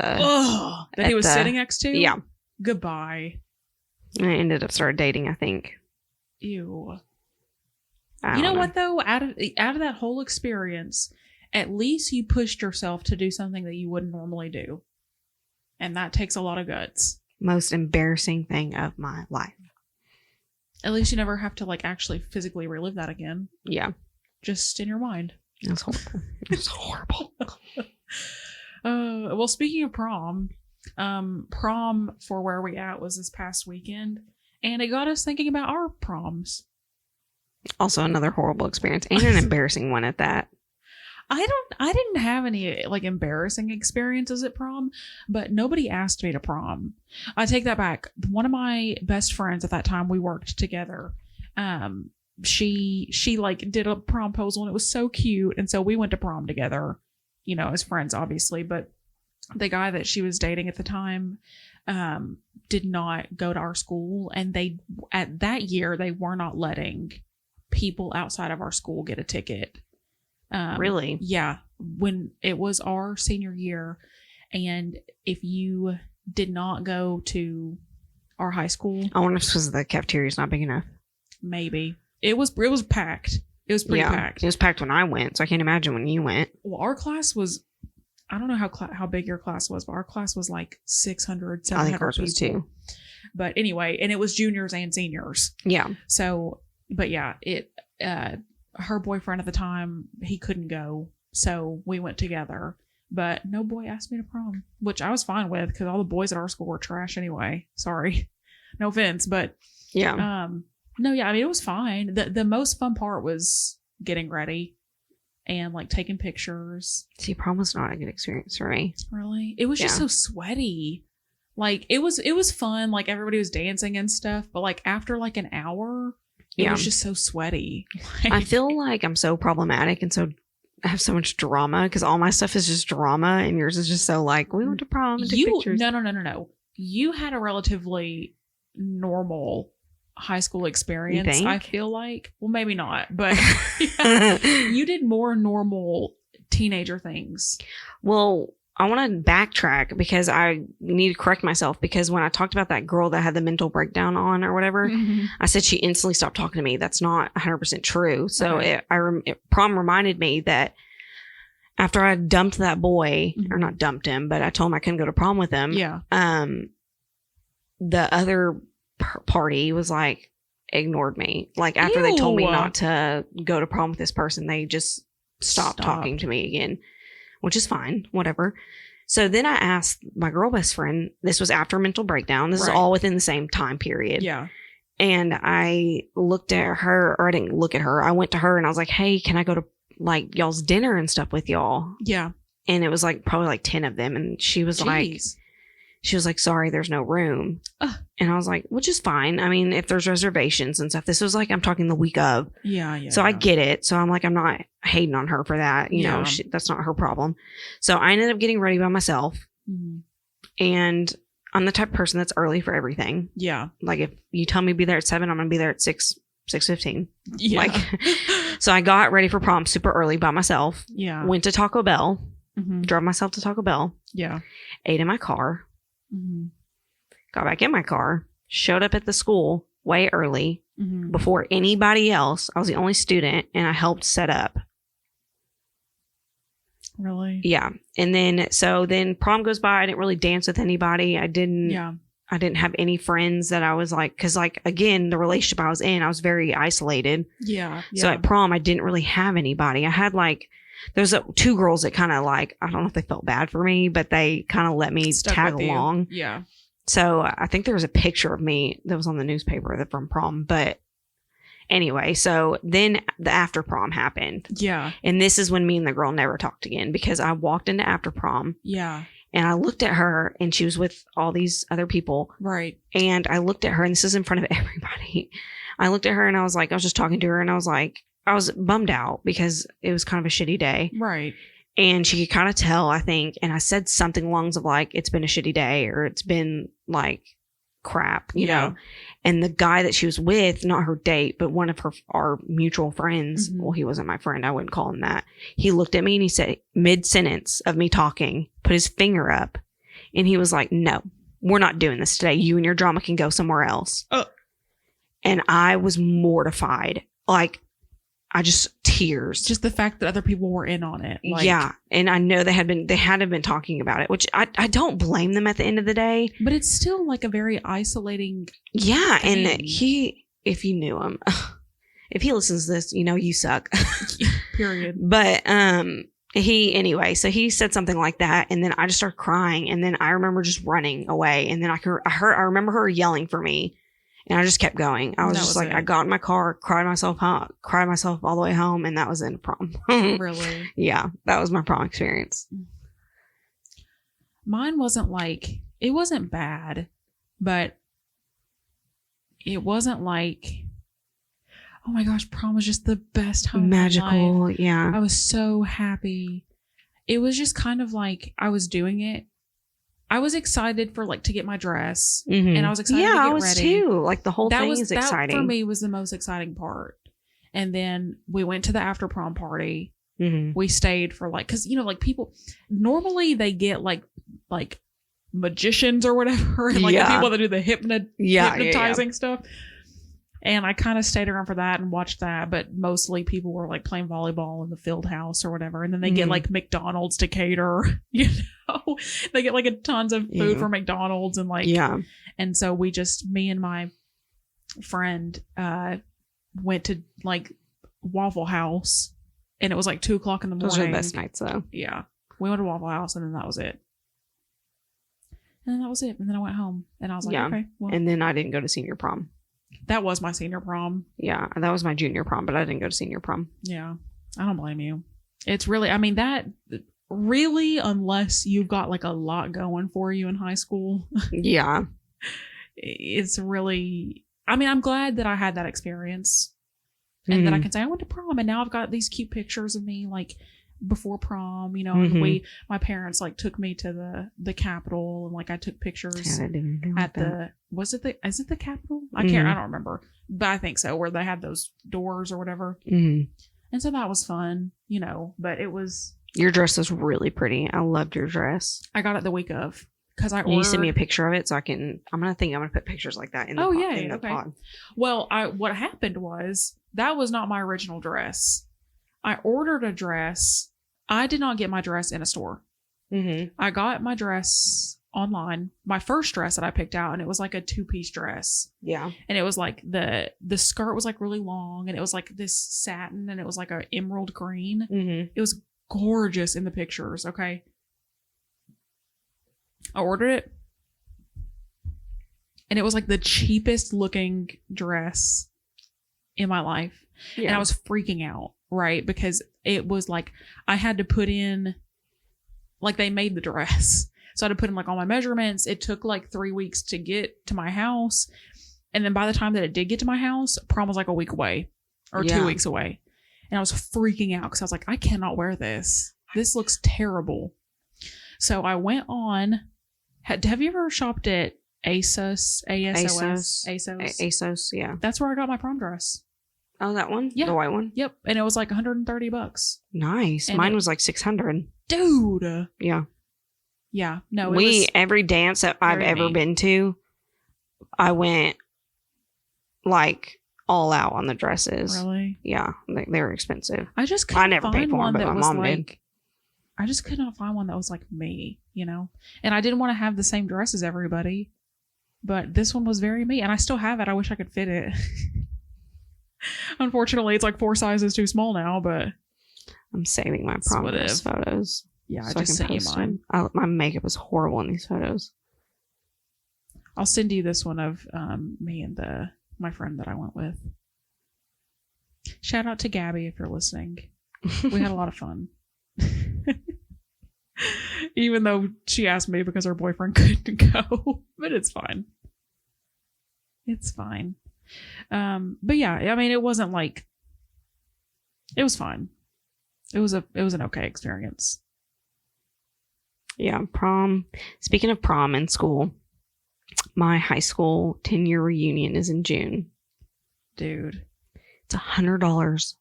that he was sitting next to? Yeah. Goodbye. And I ended up started dating, I think. Ew. I You know don't what, though? Out of that whole experience, at least you pushed yourself to do something that you wouldn't normally do. And that takes a lot of guts. Most embarrassing thing of my life. At least you never have to, like, actually physically relive that again. Yeah. Just in your mind. It was horrible. It was horrible. Well, speaking of prom for where we at was this past weekend, and it got us thinking about our proms. Also another horrible experience and an embarrassing one at that. I didn't have any like embarrassing experiences at prom, but nobody asked me to prom. I take that back. One of my best friends at that time, we worked together. She like did a promposal and it was so cute. And so we went to prom together, you know, as friends, obviously. But the guy that she was dating at the time, did not go to our school. And at that year, they were not letting people outside of our school get a ticket. Really? Yeah. When it was our senior year, and if you did not go to our high school, I wonder if it's because the cafeteria's not big enough. Maybe it was packed. It was pretty packed. It was packed when I went, so I can't imagine when you went. Well, our class was, I don't know how big your class was, but our class was like 600, 700 I think ours people. was too. But anyway, and it was juniors and seniors. Yeah. So, but yeah, her boyfriend at the time, he couldn't go. So we went together, but no boy asked me to prom, which I was fine with because all the boys at our school were trash anyway. Sorry. No offense, but yeah. No, yeah, I mean, it was fine. The most fun part was getting ready and like taking pictures. See, prom was not a good experience for me. Really? It was just so sweaty. Like it was fun. Like everybody was dancing and stuff, but like after like an hour, it was just so sweaty. I feel like I'm so problematic and so I have so much drama because all my stuff is just drama and yours is just so like, we went to prom and took pictures. No. You had a relatively normal high school experience, I feel like. Well, maybe not, but you did more normal teenager things. Well, I want to backtrack because I need to correct myself because when I talked about that girl that had the mental breakdown on or whatever, I said she instantly stopped talking to me. That's not 100% true. So prom reminded me that after I dumped that boy, or not dumped him, but I told him I couldn't go to prom with him. Yeah. The other party was like ignored me. Like after they told me not to go to prom with this person, they just stopped talking to me again. Which is fine, whatever. So then I asked my girl best friend, this was after mental breakdown. This is all within the same time period. Yeah. And I looked at her, or I didn't look at her. I went to her and I was like, hey, can I go to like y'all's dinner and stuff with y'all? Yeah. And it was like probably like 10 of them. And she was like, sorry, there's no room. And I was like, which is fine. I mean, if there's reservations and stuff, this was like, I'm talking the week of. Yeah. So I get it. So I'm like, I'm not hating on her for that. You know, that's not her problem. So I ended up getting ready by myself. And I'm the type of person that's early for everything. Yeah. Like if you tell me to be there at 7, I'm going to be there at 6:15. Yeah. Like, so I got ready for prom super early by myself. Yeah. Went to Taco Bell. Mm-hmm. Drove myself to Taco Bell. Yeah. Ate in my car. Mm-hmm. Got back in my car. Showed up at the school way early. Mm-hmm. Before anybody else. I was the only student and I helped set up. Really? Yeah. And then prom goes by. I didn't really dance with anybody. I didn't have any friends that I was like, cause like, again, the relationship I was in, I was very isolated. Yeah. So at prom, I didn't really have anybody. I had like, there's 2 girls that kind of like, I don't know if they felt bad for me, but they kind of let me tag along. Yeah. So I think there was a picture of me that was on the newspaper from prom, but anyway, so then the after prom happened. Yeah. And this is when me and the girl never talked again because I walked into after prom. Yeah. And I looked at her and she was with all these other people. Right. And I looked at her and this is in front of everybody. I looked at her and I was just talking to her and I was bummed out because it was kind of a shitty day. Right. And she could kind of tell, I think. And I said something along the lines of like, it's been a shitty day or it's been like crap, you know. And the guy that she was with, not her date, but one of our mutual friends, well, he wasn't my friend, I wouldn't call him that. He looked at me and he said, mid-sentence of me talking, put his finger up and he was like, no, we're not doing this today. You and your drama can go somewhere else. And I was mortified. Like, I just tears. Just the fact that other people were in on it. Like, yeah. And I know they had been talking about it, which I don't blame them at the end of the day. But it's still like a very isolating. Yeah. thing. And if you knew him, if he listens to this, you know, you suck. Period. But, anyway, so he said something like that. And then I just started crying. And then I remember just running away. And then I remember her yelling for me. And I just kept going. I was just like, I got in my car, cried myself all the way home, and that was in prom. Really? Yeah, that was my prom experience. Mine wasn't like, it wasn't bad, but it wasn't like, oh my gosh, prom was just the best time. Magical, yeah. I was so happy. It was just kind of like I was doing it. I was excited for like to get my dress, and I was excited to get ready. Yeah, I was too. Like the whole thing is exciting. That for me was the most exciting part. And then we went to the after prom party. We stayed for like, cause you know, like people normally they get like magicians or whatever, and like the people that do the hypnotizing stuff. And I kind of stayed around for that and watched that, but mostly people were like playing volleyball in the field house or whatever. And then they get like McDonald's to cater, you know, they get like tons of food from McDonald's and like, and so me and my friend, went to like Waffle House and it was like 2:00 in the morning. Those are the best nights though. Yeah. We went to Waffle House and then that was it. And then that was it. And then I went home and I was like, okay. Well. And then I didn't go to senior prom. That was my senior prom. Yeah, that was my junior prom, but I didn't go to senior prom. Yeah, I don't blame you. It's really, I mean, that really, unless you've got like a lot going for you in high school. Yeah. It's really, I mean, I'm glad that I had that experience and that I can say I went to prom and now I've got these cute pictures of me like before prom, you know, and my parents like took me to the Capitol and like I took pictures at the, is it the Capitol? I don't remember, but I think so, where they had those doors or whatever. And so that was fun, you know, but it was. Your dress was really pretty. I loved your dress. I got it the week of because you send me a picture of it so I can, I'm going to put pictures like that in the pod. Well, what happened was that was not my original dress. I ordered a dress. I did not get my dress in a store. I got my dress online, my first dress that I picked out, and it was like a 2-piece dress. Yeah. And it was like the skirt was like really long and it was like this satin and it was like a emerald green. It was gorgeous in the pictures. Okay. I ordered it and it was like the cheapest looking dress in my life. Yeah. And I was freaking out, right? Because it was like I had to put in, like they made the dress. So I had to put in like all my measurements. It took like 3 weeks to get to my house. And then by the time that it did get to my house, prom was like a week away or 2 weeks away. And I was freaking out because I was like, I cannot wear this. This looks terrible. So I went on Have you ever shopped at ASOS? ASOS? ASOS, yeah. That's where I got my prom dress. Oh, that one? Yeah. The white one? Yep. And it was like $130. Nice. And Mine was like 600. Dude. Yeah. Yeah. No, every dance that I've ever been to, I went like all out on the dresses. Really? Yeah. They were expensive. I just couldn't never paid find for one them, but that my was mom like, did. I just could not find one that was like me, you know? And I didn't want to have the same dress as everybody, but this one was very me. And I still have it. I wish I could fit it. Unfortunately, it's like 4 sizes too small now, but I'm saving my prom dress photos. Yeah, I just sent you mine. My makeup was horrible in these photos. I'll send you this one of me and my friend that I went with. Shout out to Gabby if you're listening. We had a lot of fun. Even though she asked me because her boyfriend couldn't go. But it's fine. It's fine. But yeah, I mean, it wasn't like, it was fine. It was an okay experience. Yeah, prom. Speaking of prom in school, my high school 10-year reunion is in June. Dude. It's $100.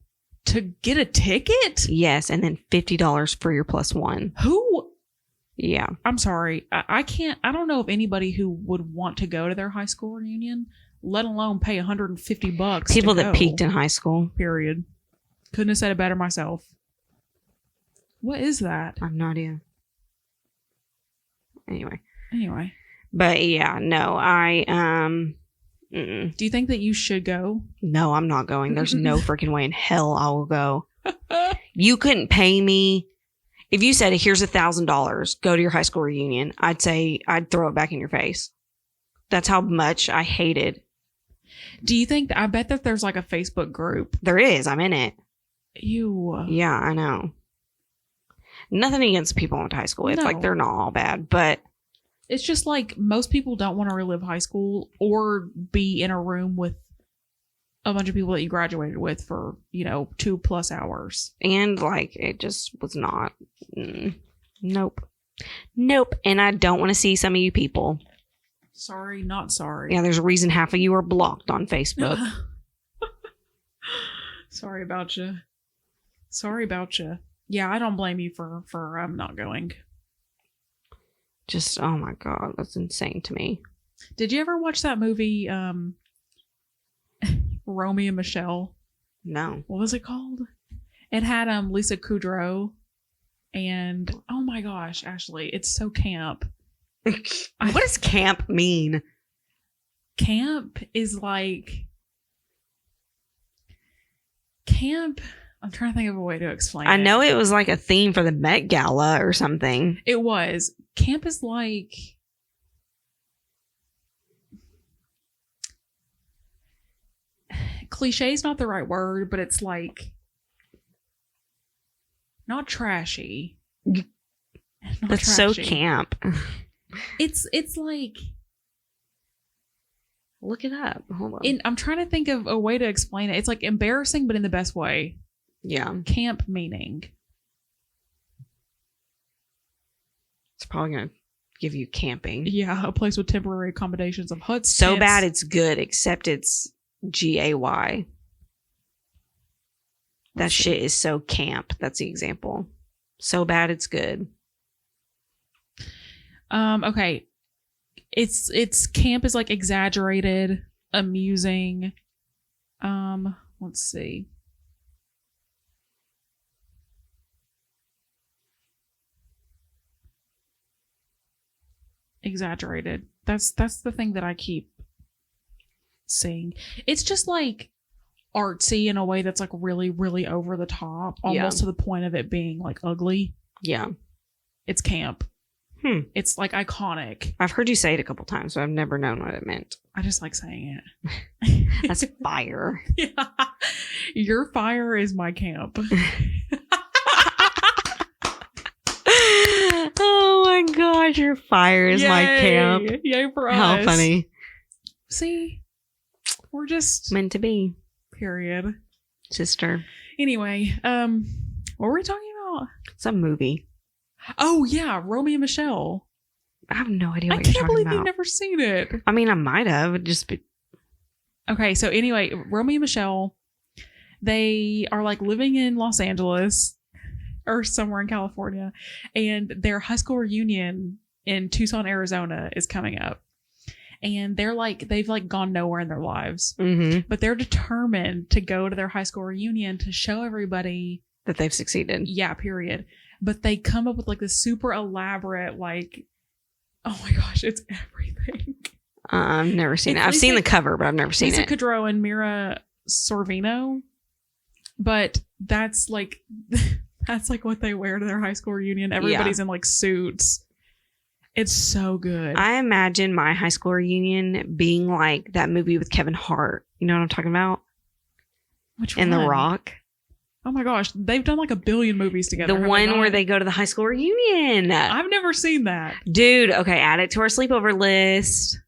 To get a ticket? Yes, and then $50 for your +1. Who? Yeah. I'm sorry. I don't know of anybody who would want to go to their high school reunion, let alone pay $150. People that peaked in high school. Period. Couldn't have said it better myself. What is that? I have no idea. Anyway. But yeah, no, Do you think that you should go? No, I'm not going. There's no freaking way in hell I will go. You couldn't pay me. If you said, here's $1,000, go to your high school reunion, I'd say I'd throw it back in your face. That's how much I hated. Do you think, I bet that there's like a Facebook group. There is. I'm in it. Ew. Yeah, I know. Nothing against people I went to high school with. No. Like, they're not all bad, but it's just like most people don't want to relive high school or be in a room with a bunch of people that you graduated with for, 2+ hours. And like, it just was not. Nope. And I don't want to see some of you people. Sorry, not sorry. Yeah, there's a reason half of you are blocked on Facebook. Sorry about you. Yeah, I don't blame you for not going. Just, oh my God, that's insane to me. Did you ever watch that movie, Romy and Michelle? No. What was it called? It had Lisa Kudrow, and oh my gosh, Ashley, it's so camp. What does camp mean? Camp is like camp. I'm trying to think of a way to explain it. I know it was like a theme for the Met Gala or something. It was. Camp is like, cliche is not the right word, but it's like not trashy. That's so camp. It's like, look it up. Hold on. I'm trying to think of a way to explain it. It's like embarrassing, but in the best way. Yeah. Camp meaning. It's probably going to give you camping. Yeah, a place with temporary accommodations of huts. So tents. bad it's good, except it's GAY. That shit is so camp. That's the example. So bad it's good. Okay. It's camp is like exaggerated, amusing. Let's see. Exaggerated. That's the thing that I keep seeing. It's just like artsy in a way that's like really, really over the top, almost to the point of it being like ugly. Yeah. It's camp. It's like iconic. I've heard you say it a couple times, so I've never known what it meant. I just like saying it. That's fire. Yeah. Your fire is my camp. Oh my God, your fire is my camp. Yay for us. How funny. See? We're just meant to be. Period. Sister. Anyway, what were we talking about? Some movie. Oh yeah, Romy and Michelle. I have no idea what I you're can't talking believe about. you've never seen it. I mean, I might have. Okay, so anyway, Romeo and Michelle, they are like living in Los Angeles or somewhere in California, and their high school reunion in Tucson, Arizona is coming up. And they're like, they've like gone nowhere in their lives, but they're determined to go to their high school reunion to show everybody that they've succeeded. Yeah, period. But they come up with like this super elaborate, like, oh my gosh, it's everything. I've never seen it. I've seen the cover, but I've never seen Lisa it. Kudrow and Mira Sorvino. But that's like what they wear to their high school reunion. Everybody's in like suits. It's so good. I imagine my high school reunion being like that movie with Kevin Hart. You know what I'm talking about? Which one? And The Rock. Oh my gosh, they've done like a billion movies together. The one where they go to the high school reunion. I've never seen that. Dude, okay, add it to our sleepover list.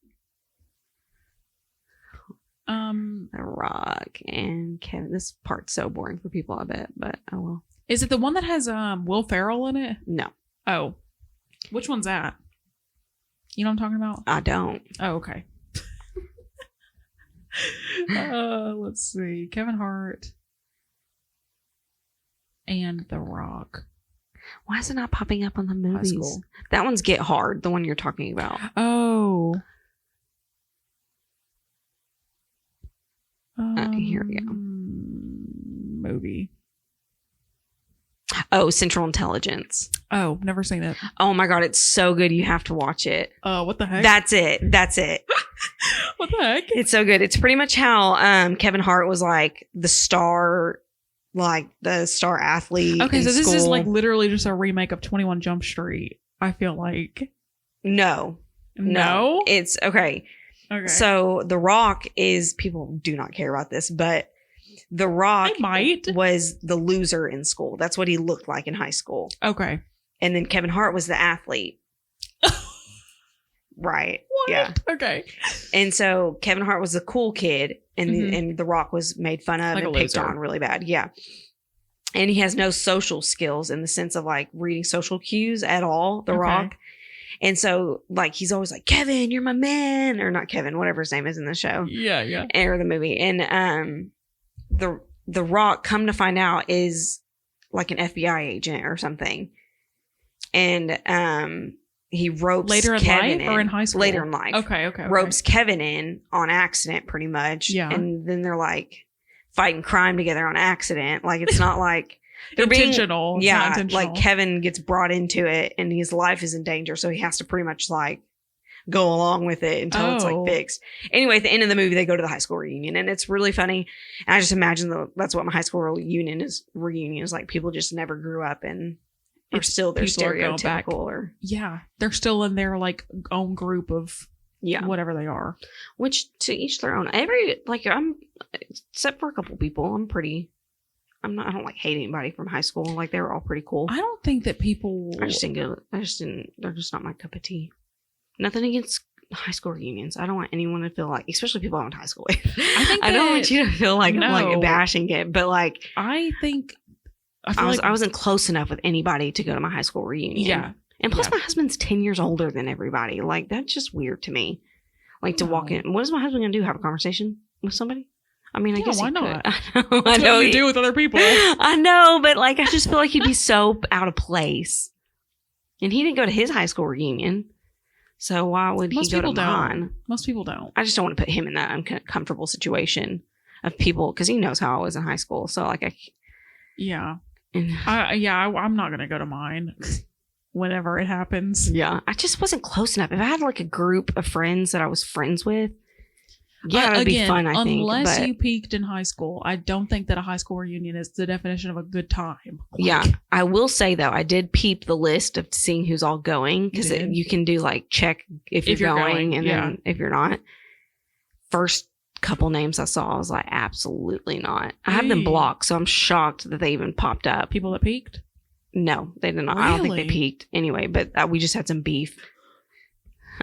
The Rock and Kevin. This part's so boring for people, I bet, but oh well. Is it the one that has Will Ferrell in it? No. Oh. Which one's that? You know what I'm talking about? I don't. Oh, okay. Let's see. Kevin Hart and The Rock. Why is it not popping up on the movies? That one's Get Hard, the one you're talking about. Oh. Here we go. Movie. Oh, Central Intelligence. Oh, never seen it. Oh my God, it's so good. You have to watch it. What the heck? That's it. What the heck? It's so good. It's pretty much how Kevin Hart was like the star athlete. Okay, so this school. is like literally just a remake of 21 Jump Street, I feel like. No. It's okay. Okay. So The Rock is, people do not care about this, but The Rock was the loser in school. That's what he looked like in high school. Okay. And then Kevin Hart was the athlete. Right. What? Yeah. Okay. And so Kevin Hart was the cool kid, and and The Rock was made fun of and picked on really bad. Yeah. And he has no social skills in the sense of like reading social cues at all, The Rock. And so like he's always like, Kevin, you're my man, or not Kevin, whatever his name is in the show. Yeah. Or the movie. And the Rock, come to find out, is like an FBI agent or something. And he ropes later in Kevin life or in high school? Later in life. Okay. Ropes Kevin in on accident, pretty much. Yeah. And then they're like fighting crime together on accident. Like it's not like they're intentional. Being, yeah, intentional. Like Kevin gets brought into it and his life is in danger, so he has to pretty much like go along with it until it's like fixed. Anyway, at the end of the movie, they go to the high school reunion, and it's really funny. And I just imagine that's what my high school reunion is like. People just never grew up and are still their stereotypical, or they're still in their like own group of whatever they are. Which to each their own. I'm except for a couple people, I don't like hate anybody from high school. Like they were all pretty cool. I don't think that people. They're just not my cup of tea. Nothing against high school reunions. I don't want anyone to feel like, especially people I went to high school with. I don't want you to feel like I'm like bashing it, but like I wasn't close enough with anybody to go to my high school reunion. Yeah. And plus my husband's 10 years older than everybody. Like that's just weird to me. Like to walk in. What is my husband gonna do? Have a conversation with somebody? I mean, I guess why he not? Could. I know what you do with other people. I know, but like I just feel like he'd be so out of place. And he didn't go to his high school reunion. So why would he go to mine? Most people don't. I just don't want to put him in that uncomfortable situation of people, because he knows how I was in high school. So like I'm not gonna go to mine whenever it happens. Yeah, I just wasn't close enough. If I had like a group of friends that I was friends with, it would be fun. I think, unless you peaked in high school, I don't think that a high school reunion is the definition of a good time. Yeah, I will say though, I did peep the list of seeing who's all going, because you can do like check if you're going and then if you're not. First couple names I saw, I was like, absolutely not. I have them blocked, so I'm shocked that they even popped up. People that peaked? No, they did not. Really? I don't think they peaked anyway, but we just had some beef.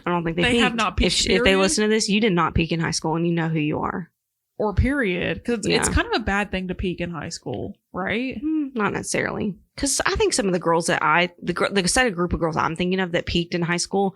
I don't think they peaked. Have not peaked. If they listen to this, you did not peak in high school, and you know who you are. Or period. Because it's kind of a bad thing to peak in high school, right? Not necessarily. Because I think some of the girls that the set of group of girls I'm thinking of that peaked in high school,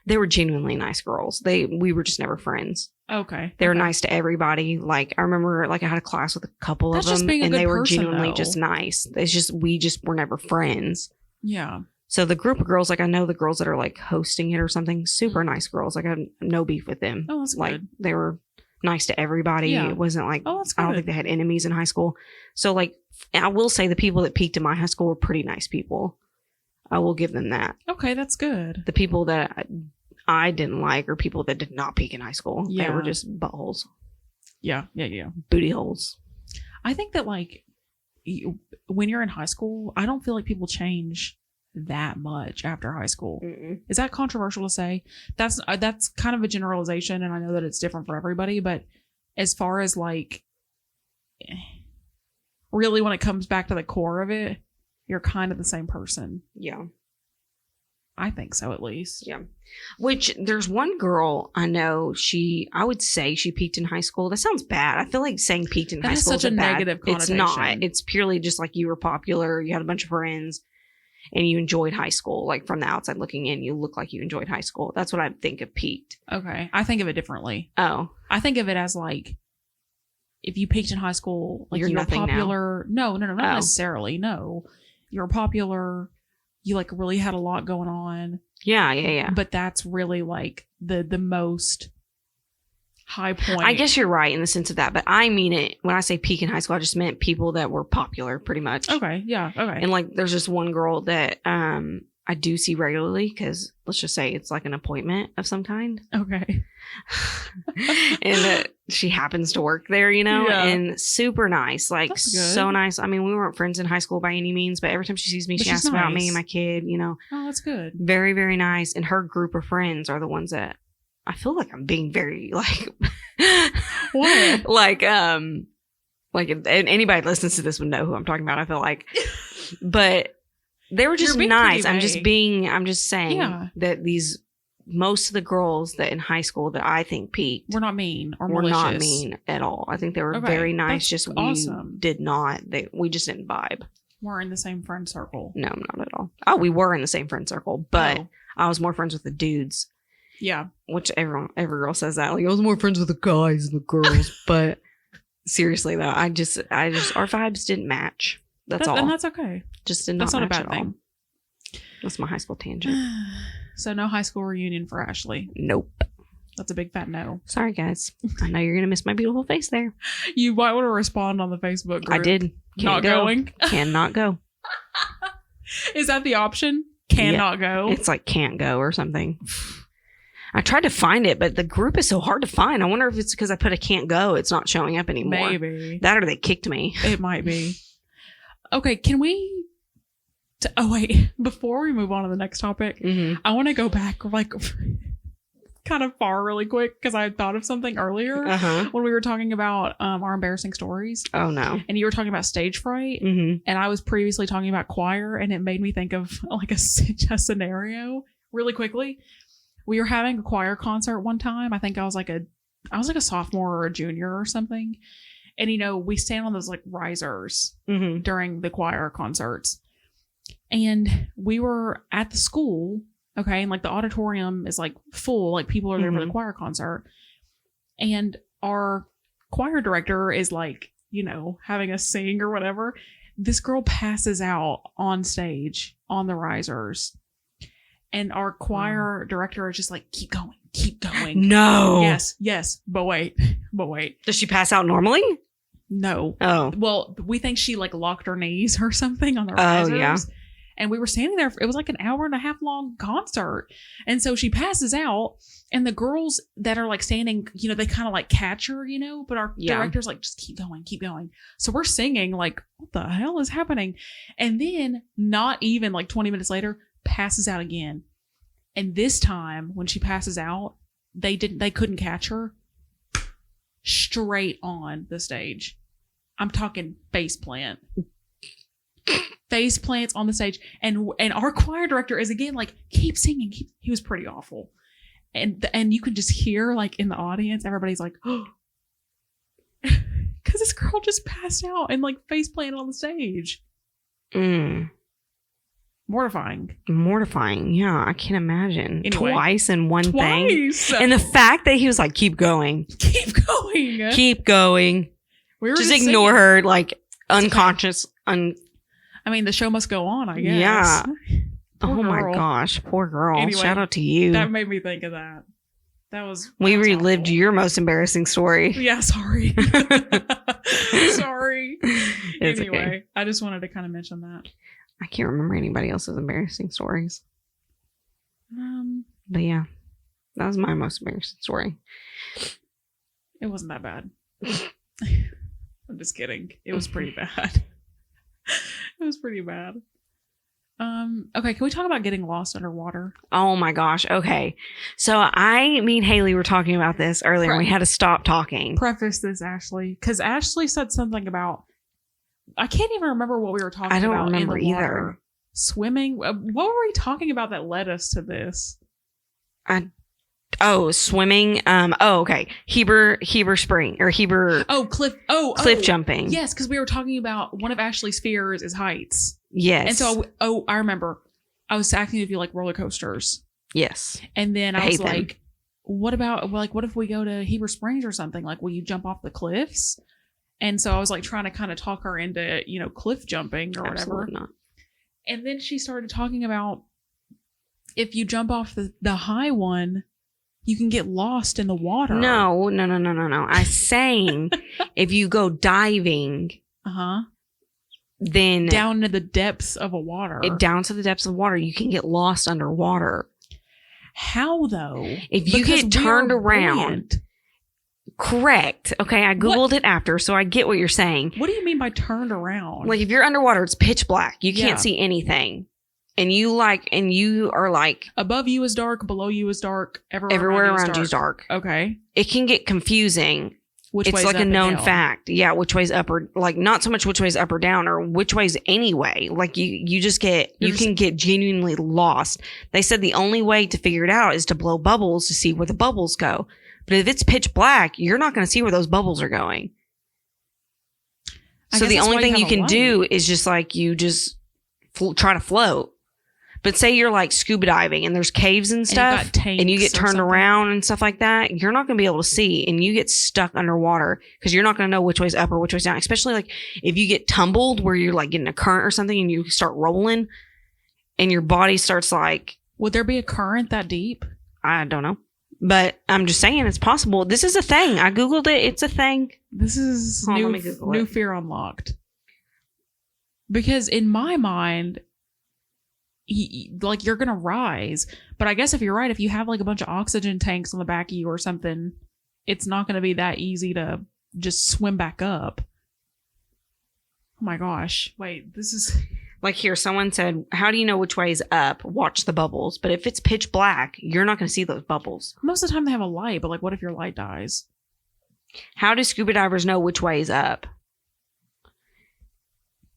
they were genuinely nice girls. We were just never friends. Okay. They were nice to everybody. Like, I remember, like, I had a class with a couple That's of just them, being a and good they were person, genuinely though. just nice. It's just, we just were never friends. Yeah. So the group of girls, like, I know the girls that are, like, hosting it or something, super nice girls. Like, I have no beef with them. Oh, that's like, good. they were nice to everybody. Yeah. It wasn't like, Oh, that's I don't good. think they had enemies in high school. So, like, I will say the people that peaked in my high school were pretty nice people. I will give them that. Okay, that's good. The people that I didn't like are people that did not peak in high school. Yeah. They were just buttholes. Yeah. Booty holes. I think that, like, when you're in high school, I don't feel like people change that much after high school. Mm-mm. Is that controversial to say? That's kind of a generalization, and I know that it's different for everybody, but as far as, like, really when it comes back to the core of it, you're kind of the same person. Yeah. I think so, at least. Yeah. Which, there's one girl I know, I would say she peaked in high school. That sounds bad. I feel like saying peaked in high school is such a bad. negative It's connotation. not. It's purely just like you were popular, you had a bunch of friends, and you enjoyed high school. Like, from the outside looking in, you look like you enjoyed high school. That's what I think of peaked. Okay. I think of it differently. Oh. I think of it as, like, if you peaked in high school, like, You're you were nothing popular. No, not Oh. necessarily. No. You're popular. You, like, really had a lot going on. Yeah. But that's really, like, the most high point. I guess you're right in the sense of that, but I mean it when I say peak in high school, I just meant people that were popular, pretty much. Okay, yeah, okay. And, like, there's just one girl that I do see regularly because let's just say it's like an appointment of some kind. Okay. And she happens to work there, Yeah. and super nice, like, That's good. so nice. I mean, we weren't friends in high school by any means, but every time she sees me, But she she's asks about me nice. and my kid, Oh, that's good. Very, very nice. And her group of friends are the ones that I feel like I'm being very, like, What? like, and anybody that listens to this would know who I'm talking about, I feel like. But they were just You're being nice. pretty I'm just saying Yeah. that most of the girls that in high school that I think peaked We're not mean or were malicious. not mean at all. I think they were Okay, very nice. that's Just we awesome. did not. We just didn't vibe. We're in the same friend circle. No, not at all. Oh, we were in the same friend circle, but Oh, I was more friends with the dudes. yeah. Which every girl says that. Like, I was more friends with the guys than the girls. But seriously though, I just our vibes didn't match. That's all. And that's okay. Just did not. That's not a match bad at thing. all. That's my high school tangent. So no high school reunion for Ashley. Nope. That's a big fat no. Sorry guys. I know you're gonna miss my beautiful face there. You might want to respond on the Facebook group. I did. Not Can't go. going. Cannot go. Is that the option? Cannot go. It's like can't go or something. I tried to find it, but the group is so hard to find. I wonder if it's because I put a can't go, it's not showing up anymore. Maybe. That or they kicked me. It might be. Okay, can we... Oh, wait. Before we move on to the next topic, Mm-hmm. I want to go back, like, kind of far really quick because I thought of something earlier Uh-huh. when we were talking about our embarrassing stories. Oh, no. And you were talking about stage fright. Mm-hmm. And I was previously talking about choir, and it made me think of, like, a scenario really quickly. We were having a choir concert one time. I think I was like a sophomore or a junior or something. And, we stand on those, like, risers Mm-hmm. during the choir concerts. And we were at the school, okay, and, like, the auditorium is, like, full, like, people are there for the choir concert. And our choir director is, like, having us sing or whatever. This girl passes out on stage on the risers. And our choir director is just like, keep going. No. Yes. But wait. Does she pass out normally? No. Oh. Well, we think she, like, locked her knees or something on the risers. Oh, yeah. And we were standing there. It was like an hour and a half long concert. And so she passes out, and the girls that are, like, standing, they kind of, like, catch her, but our director's like, just keep going. So we're singing, like, what the hell is happening? And then not even like 20 minutes later, passes out again. And this time when she passes out, they couldn't catch her. Straight on the stage. I'm talking face plant. Face plants on the stage. And our choir director is again like, keep singing. He was pretty awful. And you could just hear, like, in the audience, everybody's like, oh, because this girl just passed out and, like, face planted on the stage. Mortifying. Yeah, I can't imagine. Anyway, twice in one thing. And the fact that he was like, keep going. Keep going. Keep going. We were just ignore singing. her, like unconscious. I mean, the show must go on, I guess. Yeah. Poor oh girl. my gosh. Poor girl. Anyway, shout out to you. That made me think of that. We relived awful. your most embarrassing story. Yeah, sorry. Sorry. It's anyway, okay. I just wanted to kind of mention that. I can't remember anybody else's embarrassing stories. But yeah, that was my most embarrassing story. It wasn't that bad. I'm just kidding. It was pretty bad. It was pretty bad. Okay, can we talk about getting lost underwater? Oh my gosh. Okay. So me and Haley were talking about this earlier and we had to stop talking. Preface this, Ashley, because Ashley said something about, I can't even remember what we were talking about. I don't remember in the either. water. Swimming. What were we talking about that led us to this? Swimming. Okay. Heber Spring or Heber. Cliff. Cliff jumping. Yes, because we were talking about one of Ashley's fears is heights. Yes. And so, I remember. I was asking if you like roller coasters. Yes. And then I was like, them. what about, like, what if we go to Heber Springs or something? Like, will you jump off the cliffs? And so I was like trying to kind of talk her into, cliff jumping or Absolutely whatever. Not. And then she started talking about if you jump off the high one, you can get lost in the water. No. I'm saying if you go diving, then down to the depths of a water. Down to the depths of water, you can get lost underwater. How though? If you get turned around. Buoyant. Correct. Okay, I Googled it after, so I get what you're saying. What do you mean by turned around? Like if you're underwater, it's pitch black. You can't see anything. And you are like above you is dark, below you is dark, everywhere around you is dark. Okay. It can get confusing. It's like a known fact. Yeah, which way's up or like not so much which way's up or down or which way's anyway. Like you can get genuinely lost. They said the only way to figure it out is to blow bubbles to see where the bubbles go. But if it's pitch black, you're not going to see where those bubbles are going. So the only thing you can do is just like you just try to float. But say you're like scuba diving and there's caves and stuff and you get turned around and stuff like that, you're not going to be able to see and you get stuck underwater because you're not going to know which way's up or which way's down. Especially like if you get tumbled where you're like getting a current or something and you start rolling and your body starts like... Would there be a current that deep? I don't know. But I'm just saying it's possible. This is a thing. I Googled it. It's a thing. This is new fear unlocked. Because in my mind... you're gonna rise, but I guess if you're right, if you have like a bunch of oxygen tanks on the back of you or something, it's not gonna be that easy to just swim back up. Oh my gosh, wait, this is like here someone said, how do you know which way is up? Watch the bubbles. But if it's pitch black, you're not gonna see those bubbles. Most of the time they have a light, but like what if your light dies? How do scuba divers know which way is up?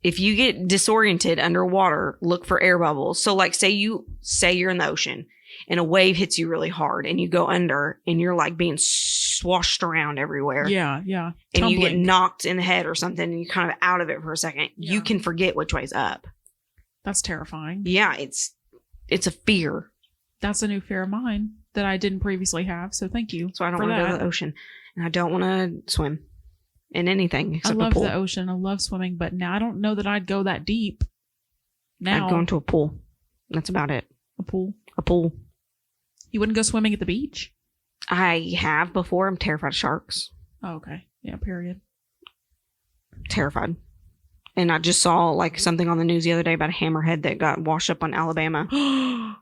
If you get disoriented underwater, look for air bubbles. So like say you're in the ocean and a wave hits you really hard and you go under and you're like being swashed around everywhere. Yeah. And Tumbling. you get knocked in the head or something and you're kind of out of it for a second. Yeah. You can forget which way's up. That's terrifying. Yeah, it's a fear. That's a new fear of mine that I didn't previously have. So thank you. So I don't want to go to the ocean and I don't want to swim. In anything except a pool. I love the ocean. I love swimming, but now I don't know that I'd go that deep. Now I'd go into a pool. That's about it. A pool. You wouldn't go swimming at the beach? I have before. I'm terrified of sharks. Oh, okay. Yeah, period. Terrified. And I just saw like something on the news the other day about a hammerhead that got washed up on Alabama. Have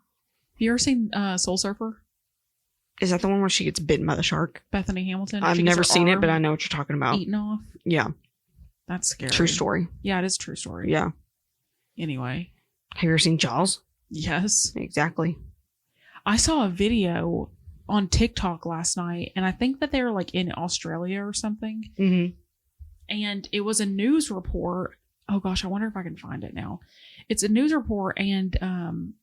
you ever seen Soul Surfer? Is that the one where she gets bitten by the shark? Bethany Hamilton? I've never seen it, but I know what you're talking about. Eaten off? Yeah. That's scary. True story. Yeah, it is a true story. Yeah. Anyway. Have you ever seen Jaws? Yes. Exactly. I saw a video on TikTok last night, and I think that they were like in Australia or something. Mm-hmm. And it was a news report. Oh gosh, I wonder if I can find it now. It's a news report, and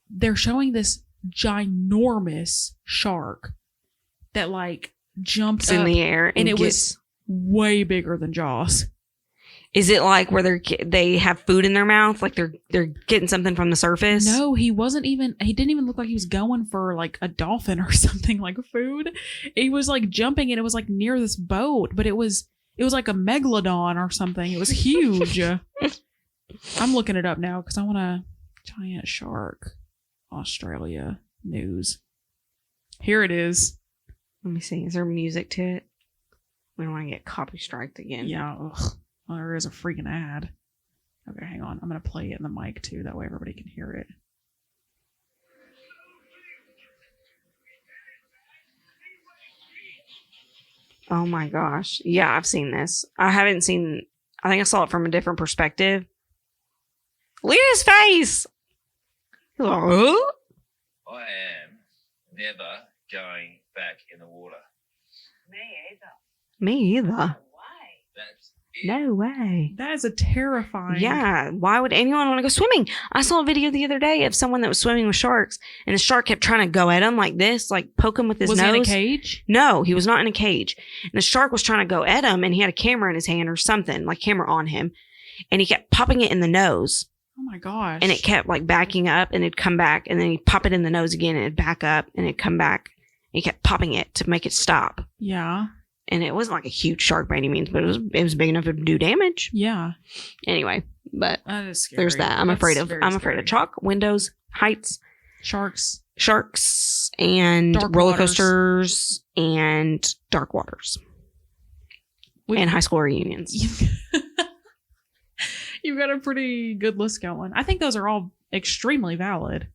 they're showing this ginormous shark that like jumped in the air and it was way bigger than Jaws. Is it like where they have food in their mouth, like they're getting something from the surface? No, he didn't even look like he was going for like a dolphin or something, like food. He was like jumping and it was like near this boat, but it was like a megalodon or something. It was huge. I'm looking it up now because I want a giant shark. Australia news. Here it is. Let me see. Is there music to it? We don't want to get copy striked again. Yeah. Ugh. Well, there is a freaking ad. Okay, hang on. I'm going to play it in the mic too. That way everybody can hear it. Oh my gosh. Yeah, I've seen this. I think I saw it from a different perspective. Look at his face. He's like, huh? I am never going back in the water. Me either. That's it. No way. That is a terrifying. Yeah. Why would anyone want to go swimming? I saw a video the other day of someone that was swimming with sharks, and the shark kept trying to go at him like this, like poke him with his nose. Was he in a cage? No, he was not in a cage. And the shark was trying to go at him, and he had a camera in his hand or something, like camera on him, and he kept popping it in the nose. Oh my gosh. And it kept like backing up, and it'd come back, and then he'd pop it in the nose again, and it'd back up, and it'd come back. And he kept popping it to make it stop. Yeah. And it wasn't like a huge shark by any means, but it was big enough to do damage. Yeah. Anyway, but that is scary. there's that. I'm afraid of chalk, windows, heights, sharks, and dark roller waters. coasters and dark waters. And high school reunions. You've got a pretty good list going. I think those are all extremely valid.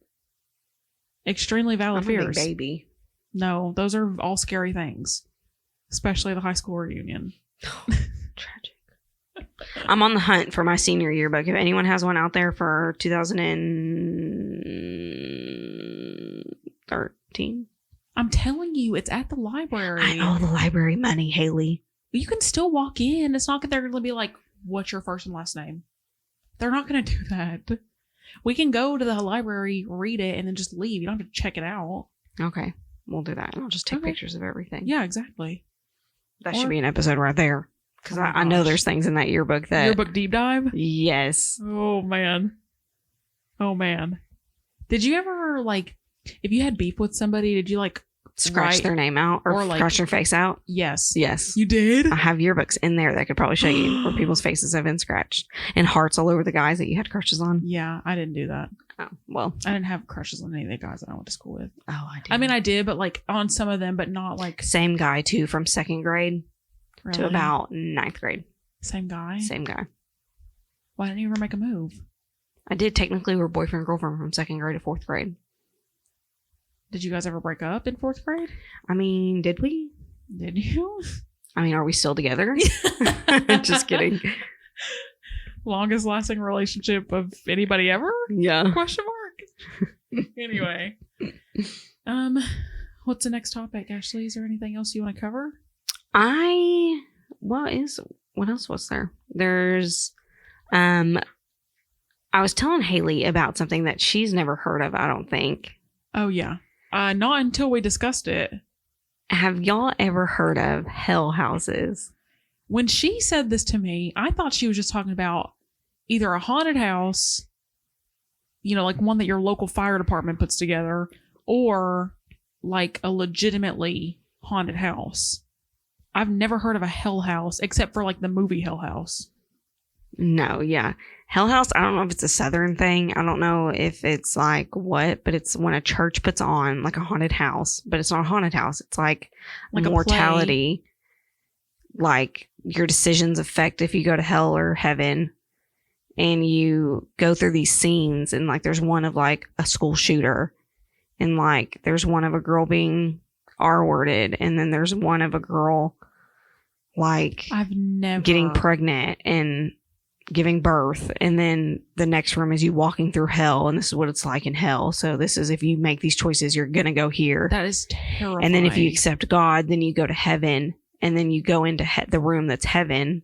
Extremely valid I'm a big fears. baby. No, those are all scary things. Especially the high school reunion. Tragic. I'm on the hunt for my senior yearbook. If anyone has one out there for 2013. I'm telling you, it's at the library. I owe the library money, Haley. You can still walk in. It's not that they're going to be like, what's your first and last name? They're not going to do that. We can go to the library, read it, and then just leave. You don't have to check it out. Okay. We'll do that. I'll just take pictures of everything. Yeah, exactly. That should be an episode right there. Because I know there's things in that yearbook that... Yearbook deep dive? Yes. Oh, man. Did you ever, like, if you had beef with somebody, did you, like... Scratch their name out or like, scratch their face out? Yes. You did? I have yearbooks in there that could probably show you where people's faces have been scratched. And hearts all over the guys that you had crushes on. Yeah, I didn't do that. Oh, well. I didn't have crushes on any of the guys that I went to school with. Oh, I did. I mean, I did, but like on some of them, but not like... Same guy, too, from second grade really? to about ninth grade. Same guy? Same guy. Why didn't you ever make a move? I did technically. We were boyfriend and girlfriend from second grade to fourth grade. Did you guys ever break up in fourth grade? I mean, did we? Did you? I mean, are we still together? Just kidding. Longest lasting relationship of anybody ever? Yeah. Question mark. Anyway. What's the next topic, Ashley? Is there anything else you want to cover? What else was there? There's, I was telling Haley about something that she's never heard of, I don't think. Oh, yeah. Not until we discussed it. Have y'all ever heard of hell houses? When she said this to me, I thought she was just talking about either a haunted house, you know, like one that your local fire department puts together, or like a legitimately haunted house. I've never heard of a hell house except for like the movie Hell House. No, yeah. Hell House, I don't know if it's a southern thing. I don't know if it's like what, but it's when a church puts on like a haunted house, but it's not a haunted house. It's like mortality. Like your decisions affect if you go to hell or heaven, and you go through these scenes, and like there's one of like a school shooter, and like there's one of a girl being R-worded, and then there's one of a girl like I've never getting pregnant and giving birth, and then the next room is you walking through hell, and this is what it's like in hell. So this is if you make these choices, you're gonna go here. That is terrifying. And then if you accept God, then you go to heaven, and then you go into the room that's heaven,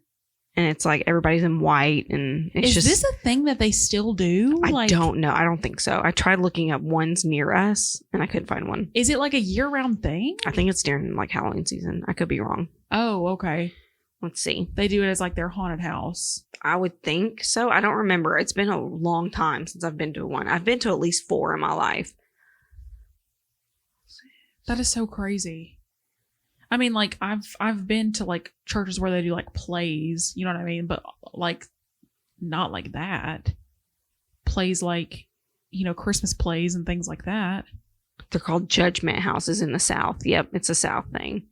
and it's like everybody's in white, and it's is this a thing that they still do? I don't know. I don't think so. I tried looking up ones near us, and I couldn't find one. Is it like a year-round thing? I think it's during like Halloween season. I could be wrong. Oh, okay. Let's see. They do it as like their haunted house. I would think so. I don't remember. It's been a long time since I've been to one. I've been to at least 4 in my life. That is so crazy. I mean, like, I've been to, like, churches where they do, like, plays, you know what I mean? But, like, not like that. Plays like, you know, Christmas plays and things like that. They're called judgment houses in the South. Yep, it's a South thing.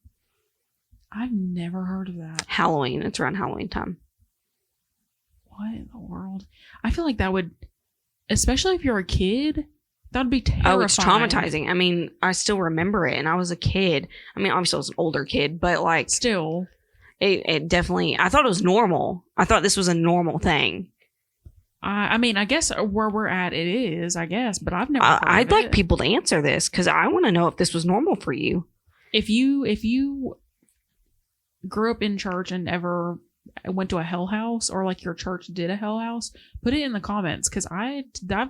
I've never heard of that. Halloween. It's around Halloween time. What in the world? I feel like that would, especially if you're a kid, that would be terrifying. Oh, it's traumatizing. I mean, I still remember it, and I was a kid. I mean, obviously I was an older kid, but like still, it definitely. I thought it was normal. I thought this was a normal thing. I mean, I guess where we're at, it is. I guess, but I've never. I'd like people to answer this because I want to know if this was normal for you. If you grew up in church and ever went to a hell house, or like your church did a hell house, put it in the comments because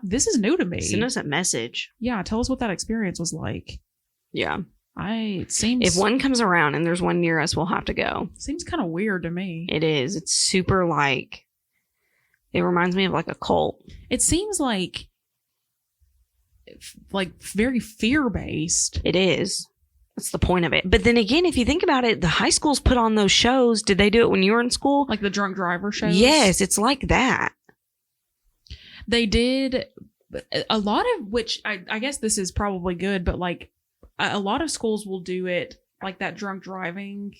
this is new to me. Send us a message. Yeah, tell us what that experience was like. Yeah, it seems if one comes around and there's one near us, we'll have to go. Seems kind of weird to me. It is. It's super like. It reminds me of like a cult. It seems like very fear based. It is. That's the point of it. But then again, if you think about it, the high schools put on those shows. Did they do it when you were in school? Like the drunk driver shows? Yes, it's like that. They did a lot of which I guess this is probably good, but like a lot of schools will do it like that drunk driving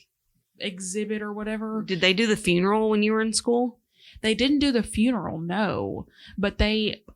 exhibit or whatever. Did they do the funeral when you were in school? They didn't do the funeral, no. But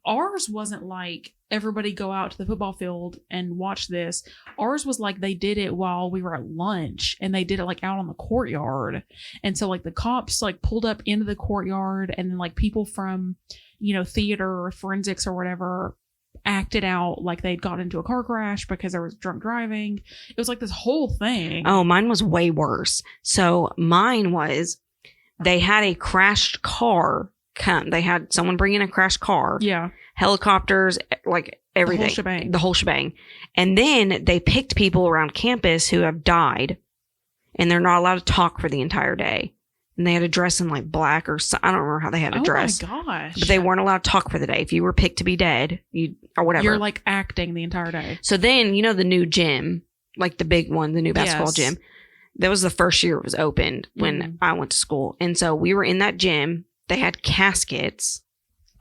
ours wasn't like everybody go out to the football field and watch this. Ours was like they did it while we were at lunch, and they did it like out on the courtyard. And so like the cops like pulled up into the courtyard, and then like people from, you know, theater or forensics or whatever acted out like they'd got into a car crash because there was drunk driving. It was like this whole thing. Oh, mine was way worse. So mine was, they had a crashed car come. They had someone bring in a crashed car. Yeah. Helicopters, like everything. The whole shebang. And then they picked people around campus who have died, and they're not allowed to talk for the entire day. And they had to dress in like black or I don't remember how they had to dress. Oh my gosh. But they weren't allowed to talk for the day. If you were picked to be dead, or whatever. You're like acting the entire day. So then, you know, the new gym, like the big one, the new basketball gym. That was the first year it was opened when I went to school. And so we were in that gym. They had caskets.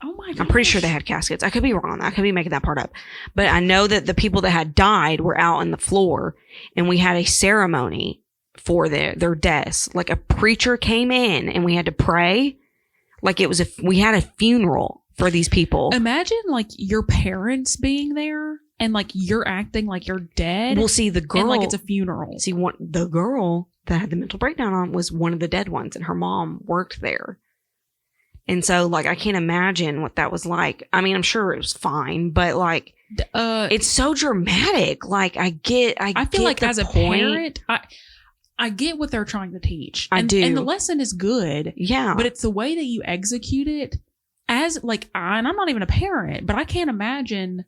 Oh my god. I'm pretty sure they had caskets. I could be wrong. I could be making that part up. But I know that the people that had died were out on the floor, and we had a ceremony for their deaths. Like a preacher came in and we had to pray. Like it was we had a funeral for these people. Imagine like your parents being there and like you're acting like you're dead. We'll see the girl. And like it's a funeral. See, the girl that had the mental breakdown on was one of the dead ones, and her mom worked there. And so like I can't imagine what that was like. I mean, I'm sure it was fine, but like it's so dramatic. Like I feel like as a parent, I get what they're trying to teach. I do. And the lesson is good. Yeah. But it's the way that you execute it as like, and I'm not even a parent, but I can't imagine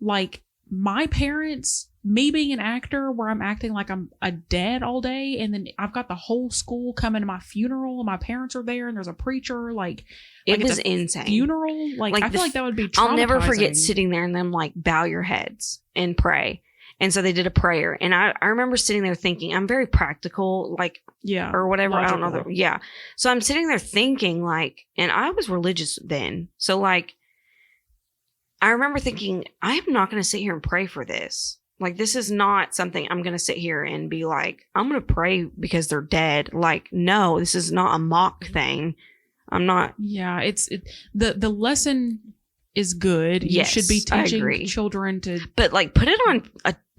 like my parents, me being an actor where I'm acting like I'm a dead all day. And then I've got the whole school coming to my funeral and my parents are there and there's a preacher. Like it was insane. Funeral. Like I feel like that would be traumatizing. I'll never forget sitting there and them like bow your heads and pray. And so they did a prayer. And I remember sitting there thinking, I'm very practical, like, yeah, or whatever. logical. I don't know. Yeah. So I'm sitting there thinking like, and I was religious then. So like, I remember thinking, I am not going to sit here and pray for this. Like, this is not something I'm going to sit here and be like, I'm going to pray because they're dead. Like, no, this is not a mock thing. I'm not. Yeah. The lesson is good. Yes, you should be teaching children to. But like, put it on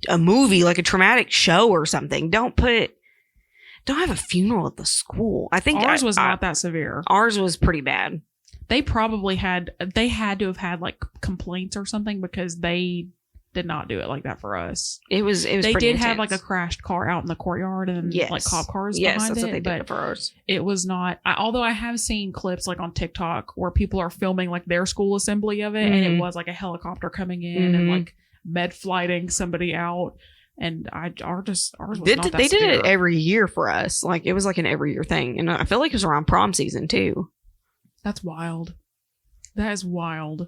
a movie, like a traumatic show or something. Don't have a funeral at the school. I think ours was not that severe. Ours was pretty bad. They probably had to have had like complaints or something because they did not do it like that for us. It was they pretty did intense. have like a crashed car out in the courtyard and like cop cars yes, behind that's it. What they did for ours. It was not, although I have seen clips like on TikTok where people are filming like their school assembly of it, and it was like a helicopter coming in and like med flighting somebody out. And ours was not that they severe. did it every year for us. Like it was like an every year thing. And I feel like it was around prom season too. That's wild. That is wild.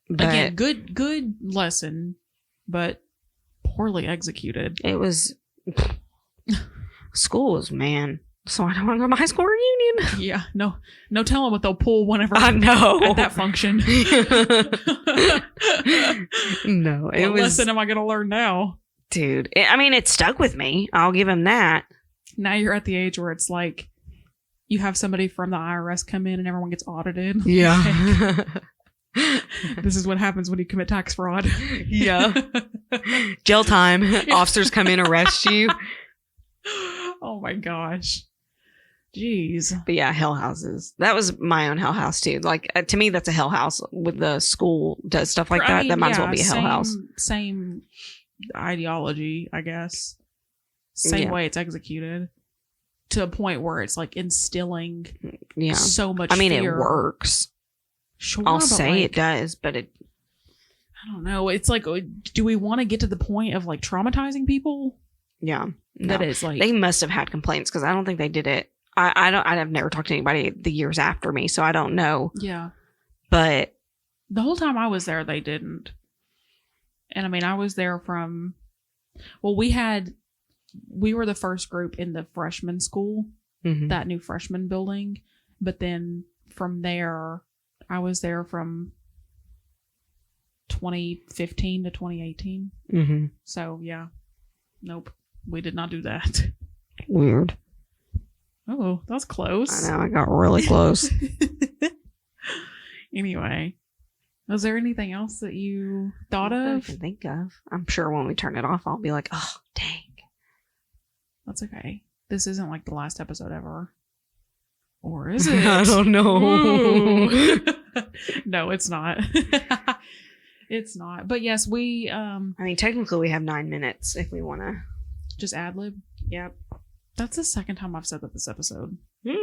But Again, good lesson, but poorly executed. it was schools, man. So I don't want to go to my high school reunion. Yeah, no telling what they'll pull whenever I know. at that function. No, it What was. lesson am I going to learn now? Dude, it stuck with me. I'll give him that. Now you're at the age where it's like you have somebody from the IRS come in and everyone gets audited. Yeah. This is what happens when you commit tax fraud. Yeah. Jail time. Officers come in, arrest you. Oh my gosh. Jeez. But yeah, hell houses. That was my own hell house too. Like to me, that's a hell house. With the school does stuff like that, that might as well be a hell house. Same ideology, I guess. Same way it's executed. To a point where it's like instilling so much fear. It works. Sure, I'll say it does, but it. I don't know. It's like, do we want to get to the point of like traumatizing people? Yeah. That is like they must have had complaints because I don't think they did it. I've never talked to anybody the years after me, so I don't know. Yeah. But the whole time I was there, they didn't. And I mean, I was there from, well, we were the first group in the freshman school, that new freshman building. But then from there, I was there from 2015 to 2018. Mm-hmm. So yeah, nope, we did not do that. Weird. Oh, that's close. I know, I got really close. Anyway, was there anything else that you thought I of? can think of. I'm sure when we turn it off, I'll be like, oh, dang. That's okay. This isn't like the last episode ever. Or is it? I don't know. No, it's not. It's not. But yes, we technically we have 9 minutes if we want to. just ad lib. Yep. That's the second time I've said that this episode. What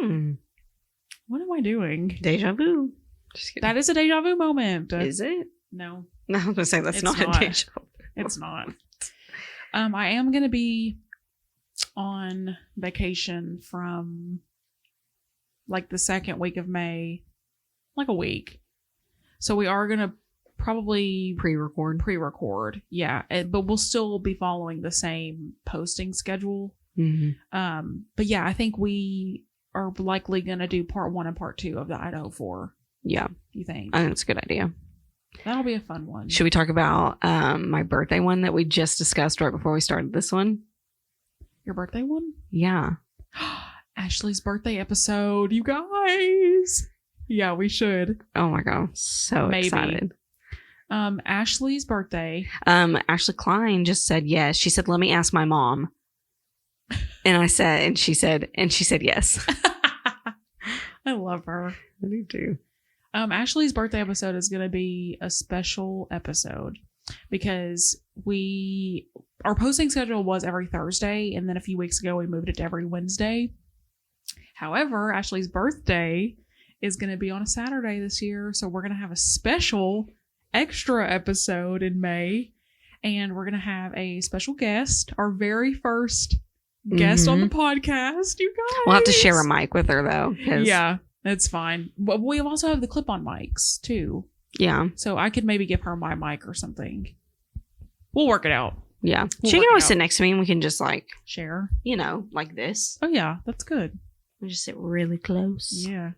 am I doing? Deja vu. Just kidding. That is a deja vu moment. Is it? No, No, I was going to say that's It's not not. a deja vu. it's not. I am going to be on vacation from like the second week of May, like a week. So we are going to probably pre-record. Yeah. But we'll still be following the same posting schedule. Mm-hmm. But yeah, I think we are likely going to do part 1 and part 2 of the Idaho 4. Yeah. You think? I think it's a good idea. That'll be a fun one. Should we talk about my birthday one that we just discussed right before we started this one? Your birthday one? Yeah. Ashley's birthday episode, you guys. Yeah, we should. Oh my God. So Maybe. excited. Ashley's birthday. Ashley Klein just said yes. She said, let me ask my mom. And she said yes. I love her. I do too. Ashley's birthday episode is going to be a special episode because our posting schedule was every Thursday, and then a few weeks ago we moved it to every Wednesday. However, Ashley's birthday is going to be on a Saturday this year, so we're going to have a special extra episode in May, and we're going to have a special guest, our very first guest on the podcast, you guys. We'll have to share a mic with her though. Yeah, that's fine. But we also have the clip-on mics too. Yeah. So I could maybe give her my mic or something. We'll work it out. Yeah. We'll She work can it always out. sit next to me and we can just like, Share. like this. Oh yeah, that's good. We just sit really close. Yeah.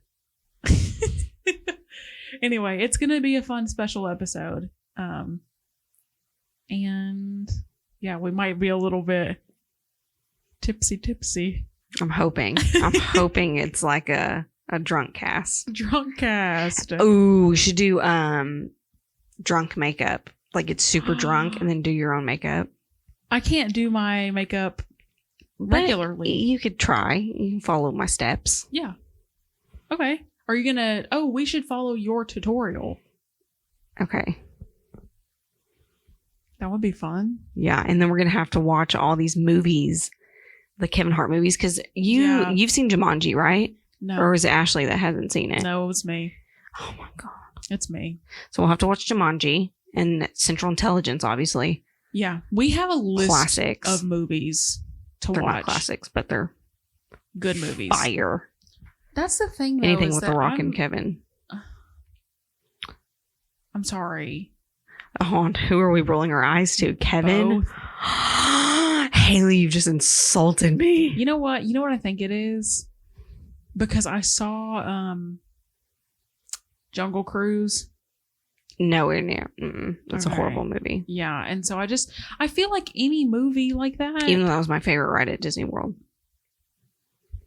Anyway, it's gonna be a fun special episode. And yeah, we might be a little bit tipsy. I'm hoping it's like a drunk cast. Drunk cast. Oh, we should do drunk makeup. Like it's super drunk and then do your own makeup. I can't do my makeup But regularly. you could try. You can follow my steps. Yeah. Okay. Are you gonna? Oh, we should follow your tutorial. Okay. That would be fun. Yeah, and then we're gonna have to watch all these movies, the Kevin Hart movies, because you've seen Jumanji, right? No. Or is it Ashley that hasn't seen it? No, it was me. Oh my God. It's me. So we'll have to watch Jumanji and Central Intelligence, obviously. Yeah. We have a list Classics. of movies to They're watch. not classics, but they're Good movies. fire. That's the thing, though. Anything with The Rock and Kevin. I'm sorry. Oh, who are we rolling our eyes to? Kevin? Both. Haley, you've just insulted me. You know what? You know what I think it is? Because I saw Jungle Cruise. Nowhere near. That's a horrible movie. Yeah, and so I feel like any movie like that. Even though that was my favorite ride at Disney World.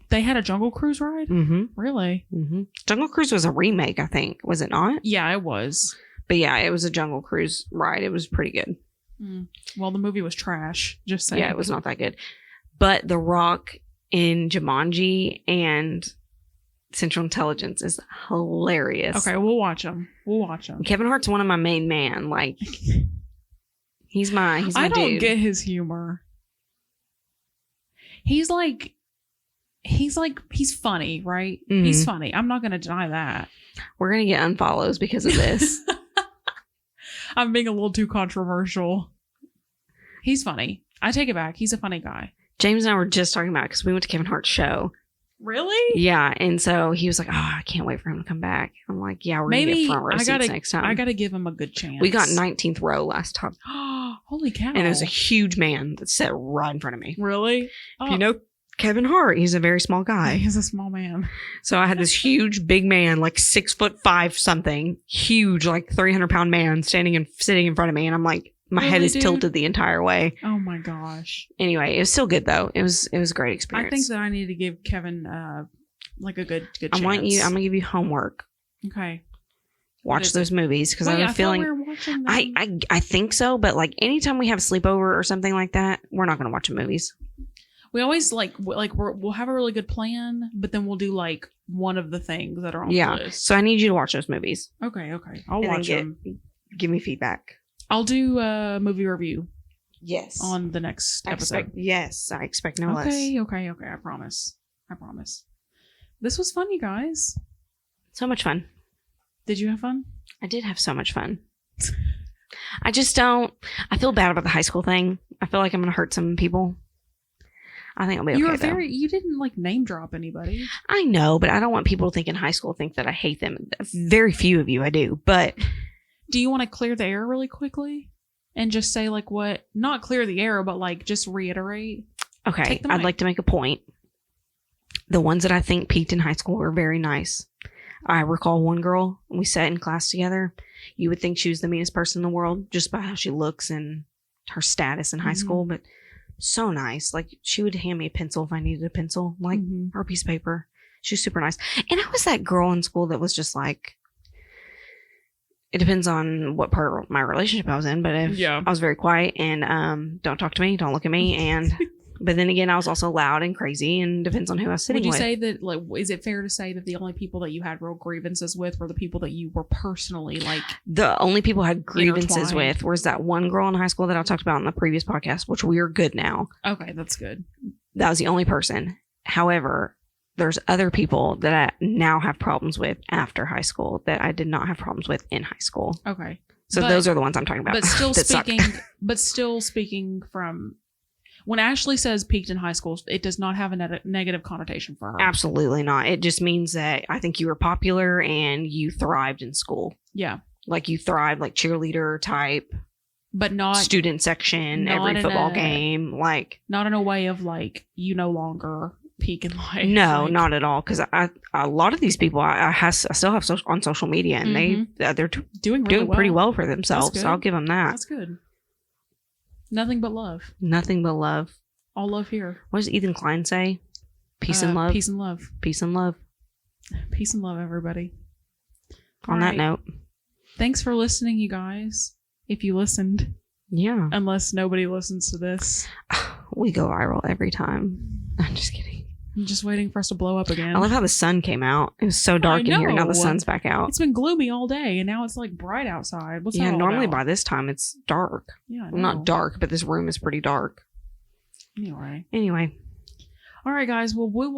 They had a Jungle Cruise ride? Mm-hmm. Really? Mm-hmm. Jungle Cruise was a remake, I think. Was it not? Yeah, it was. But yeah, it was a Jungle Cruise ride. It was pretty good. Well, the movie was trash. Just saying. Yeah, it was not that good. But The Rock in Jumanji and Central Intelligence is hilarious. Okay, we'll watch them. Kevin Hart's one of my main man. Like, he's my I don't dude. get his humor. He's funny, right? Mm-hmm. He's funny. I'm not going to deny that. We're going to get unfollows because of this. I'm being a little too controversial. He's funny. I take it back. He's a funny guy. James and I were just talking about it because we went to Kevin Hart's show. Really? Yeah. And so he was like, oh, I can't wait for him to come back. I'm like, yeah, we're going to get front row seats next time. I got to give him a good chance. We got 19th row last time. Holy cow. And it was a huge man that sat right in front of me. Really? You know Kevin Hart, he's a very small guy. He's a small man. So I had this huge big man, like 6'5" something, huge, like 300-pound man sitting in front of me. And I'm like, my head is tilted the entire way. Oh my gosh. Anyway, it was still good though. It was a great experience. I think that I need to give Kevin like a good chance. I'm gonna give you homework. Okay. Watch those movies because I have a feeling. I think so, but like anytime we have a sleepover or something like that, we're not gonna watch the movies. We always we'll have a really good plan, but then we'll do like one of the things that are on the list. So I need you to watch those movies. Okay. I'll watch them. Give me feedback. I'll do a movie review. Yes. On the next episode. I expect no less. Okay. I promise. This was fun, you guys. So much fun. Did you have fun? I did have so much fun. I feel bad about the high school thing. I feel like I'm going to hurt some people. I think I'll be okay. You didn't like name drop anybody. I know, but I don't want people to think in high school that I hate them. Very few of you I do, but. Do you want to clear the air really quickly? And just say like what, not clear the air, but like just reiterate? Okay, I'd like to make a point. The ones that I think peaked in high school were very nice. I recall one girl, we sat in class together. You would think she was the meanest person in the world just by how she looks and her status in high school, but so nice. Like she would hand me a pencil if I needed a pencil, like or a piece of paper. She was super nice. And I was that girl in school that was just like, it depends on what part of my relationship I was in, but if I was very quiet and don't talk to me, don't look at me, and but then again I was also loud and crazy, and depends on who I was sitting with. Would you say that, like, is it fair to say that the only people that you had real grievances with were the people that you were personally like? The only people I had grievances with was that one girl in high school that I talked about in the previous podcast, which we are good now. Okay, that's good. That was the only person. However, there's other people that I now have problems with after high school that I did not have problems with in high school. Okay. So those are the ones I'm talking about. But still speaking from when Ashley says peaked in high school, it does not have a negative connotation for her. Absolutely not. It just means that I think you were popular and you thrived in school. Yeah. Like you thrived, like cheerleader type. But not student section, every football game. Like not in a way of like, you no longer peak in life. No, not at all. Because a lot of these people I still have on social media, and they're doing pretty well for themselves. So I'll give them that. That's good. Nothing but love. Nothing but love. All love here. What does Ethan Klein say? Peace and love. Peace and love. Peace and love. Peace and love, everybody. On that note, thanks for listening, you guys. If you listened. Yeah. Unless nobody listens to this. We go viral every time. I'm just kidding. I'm just waiting for us to blow up again. I love how the sun came out. It was so dark in here. Now the sun's back out. It's been gloomy all day, and now it's like bright outside. What's that all normally about? By this time it's dark. Yeah, well, not dark, but this room is pretty dark. Anyway. All right, guys. Well, we will.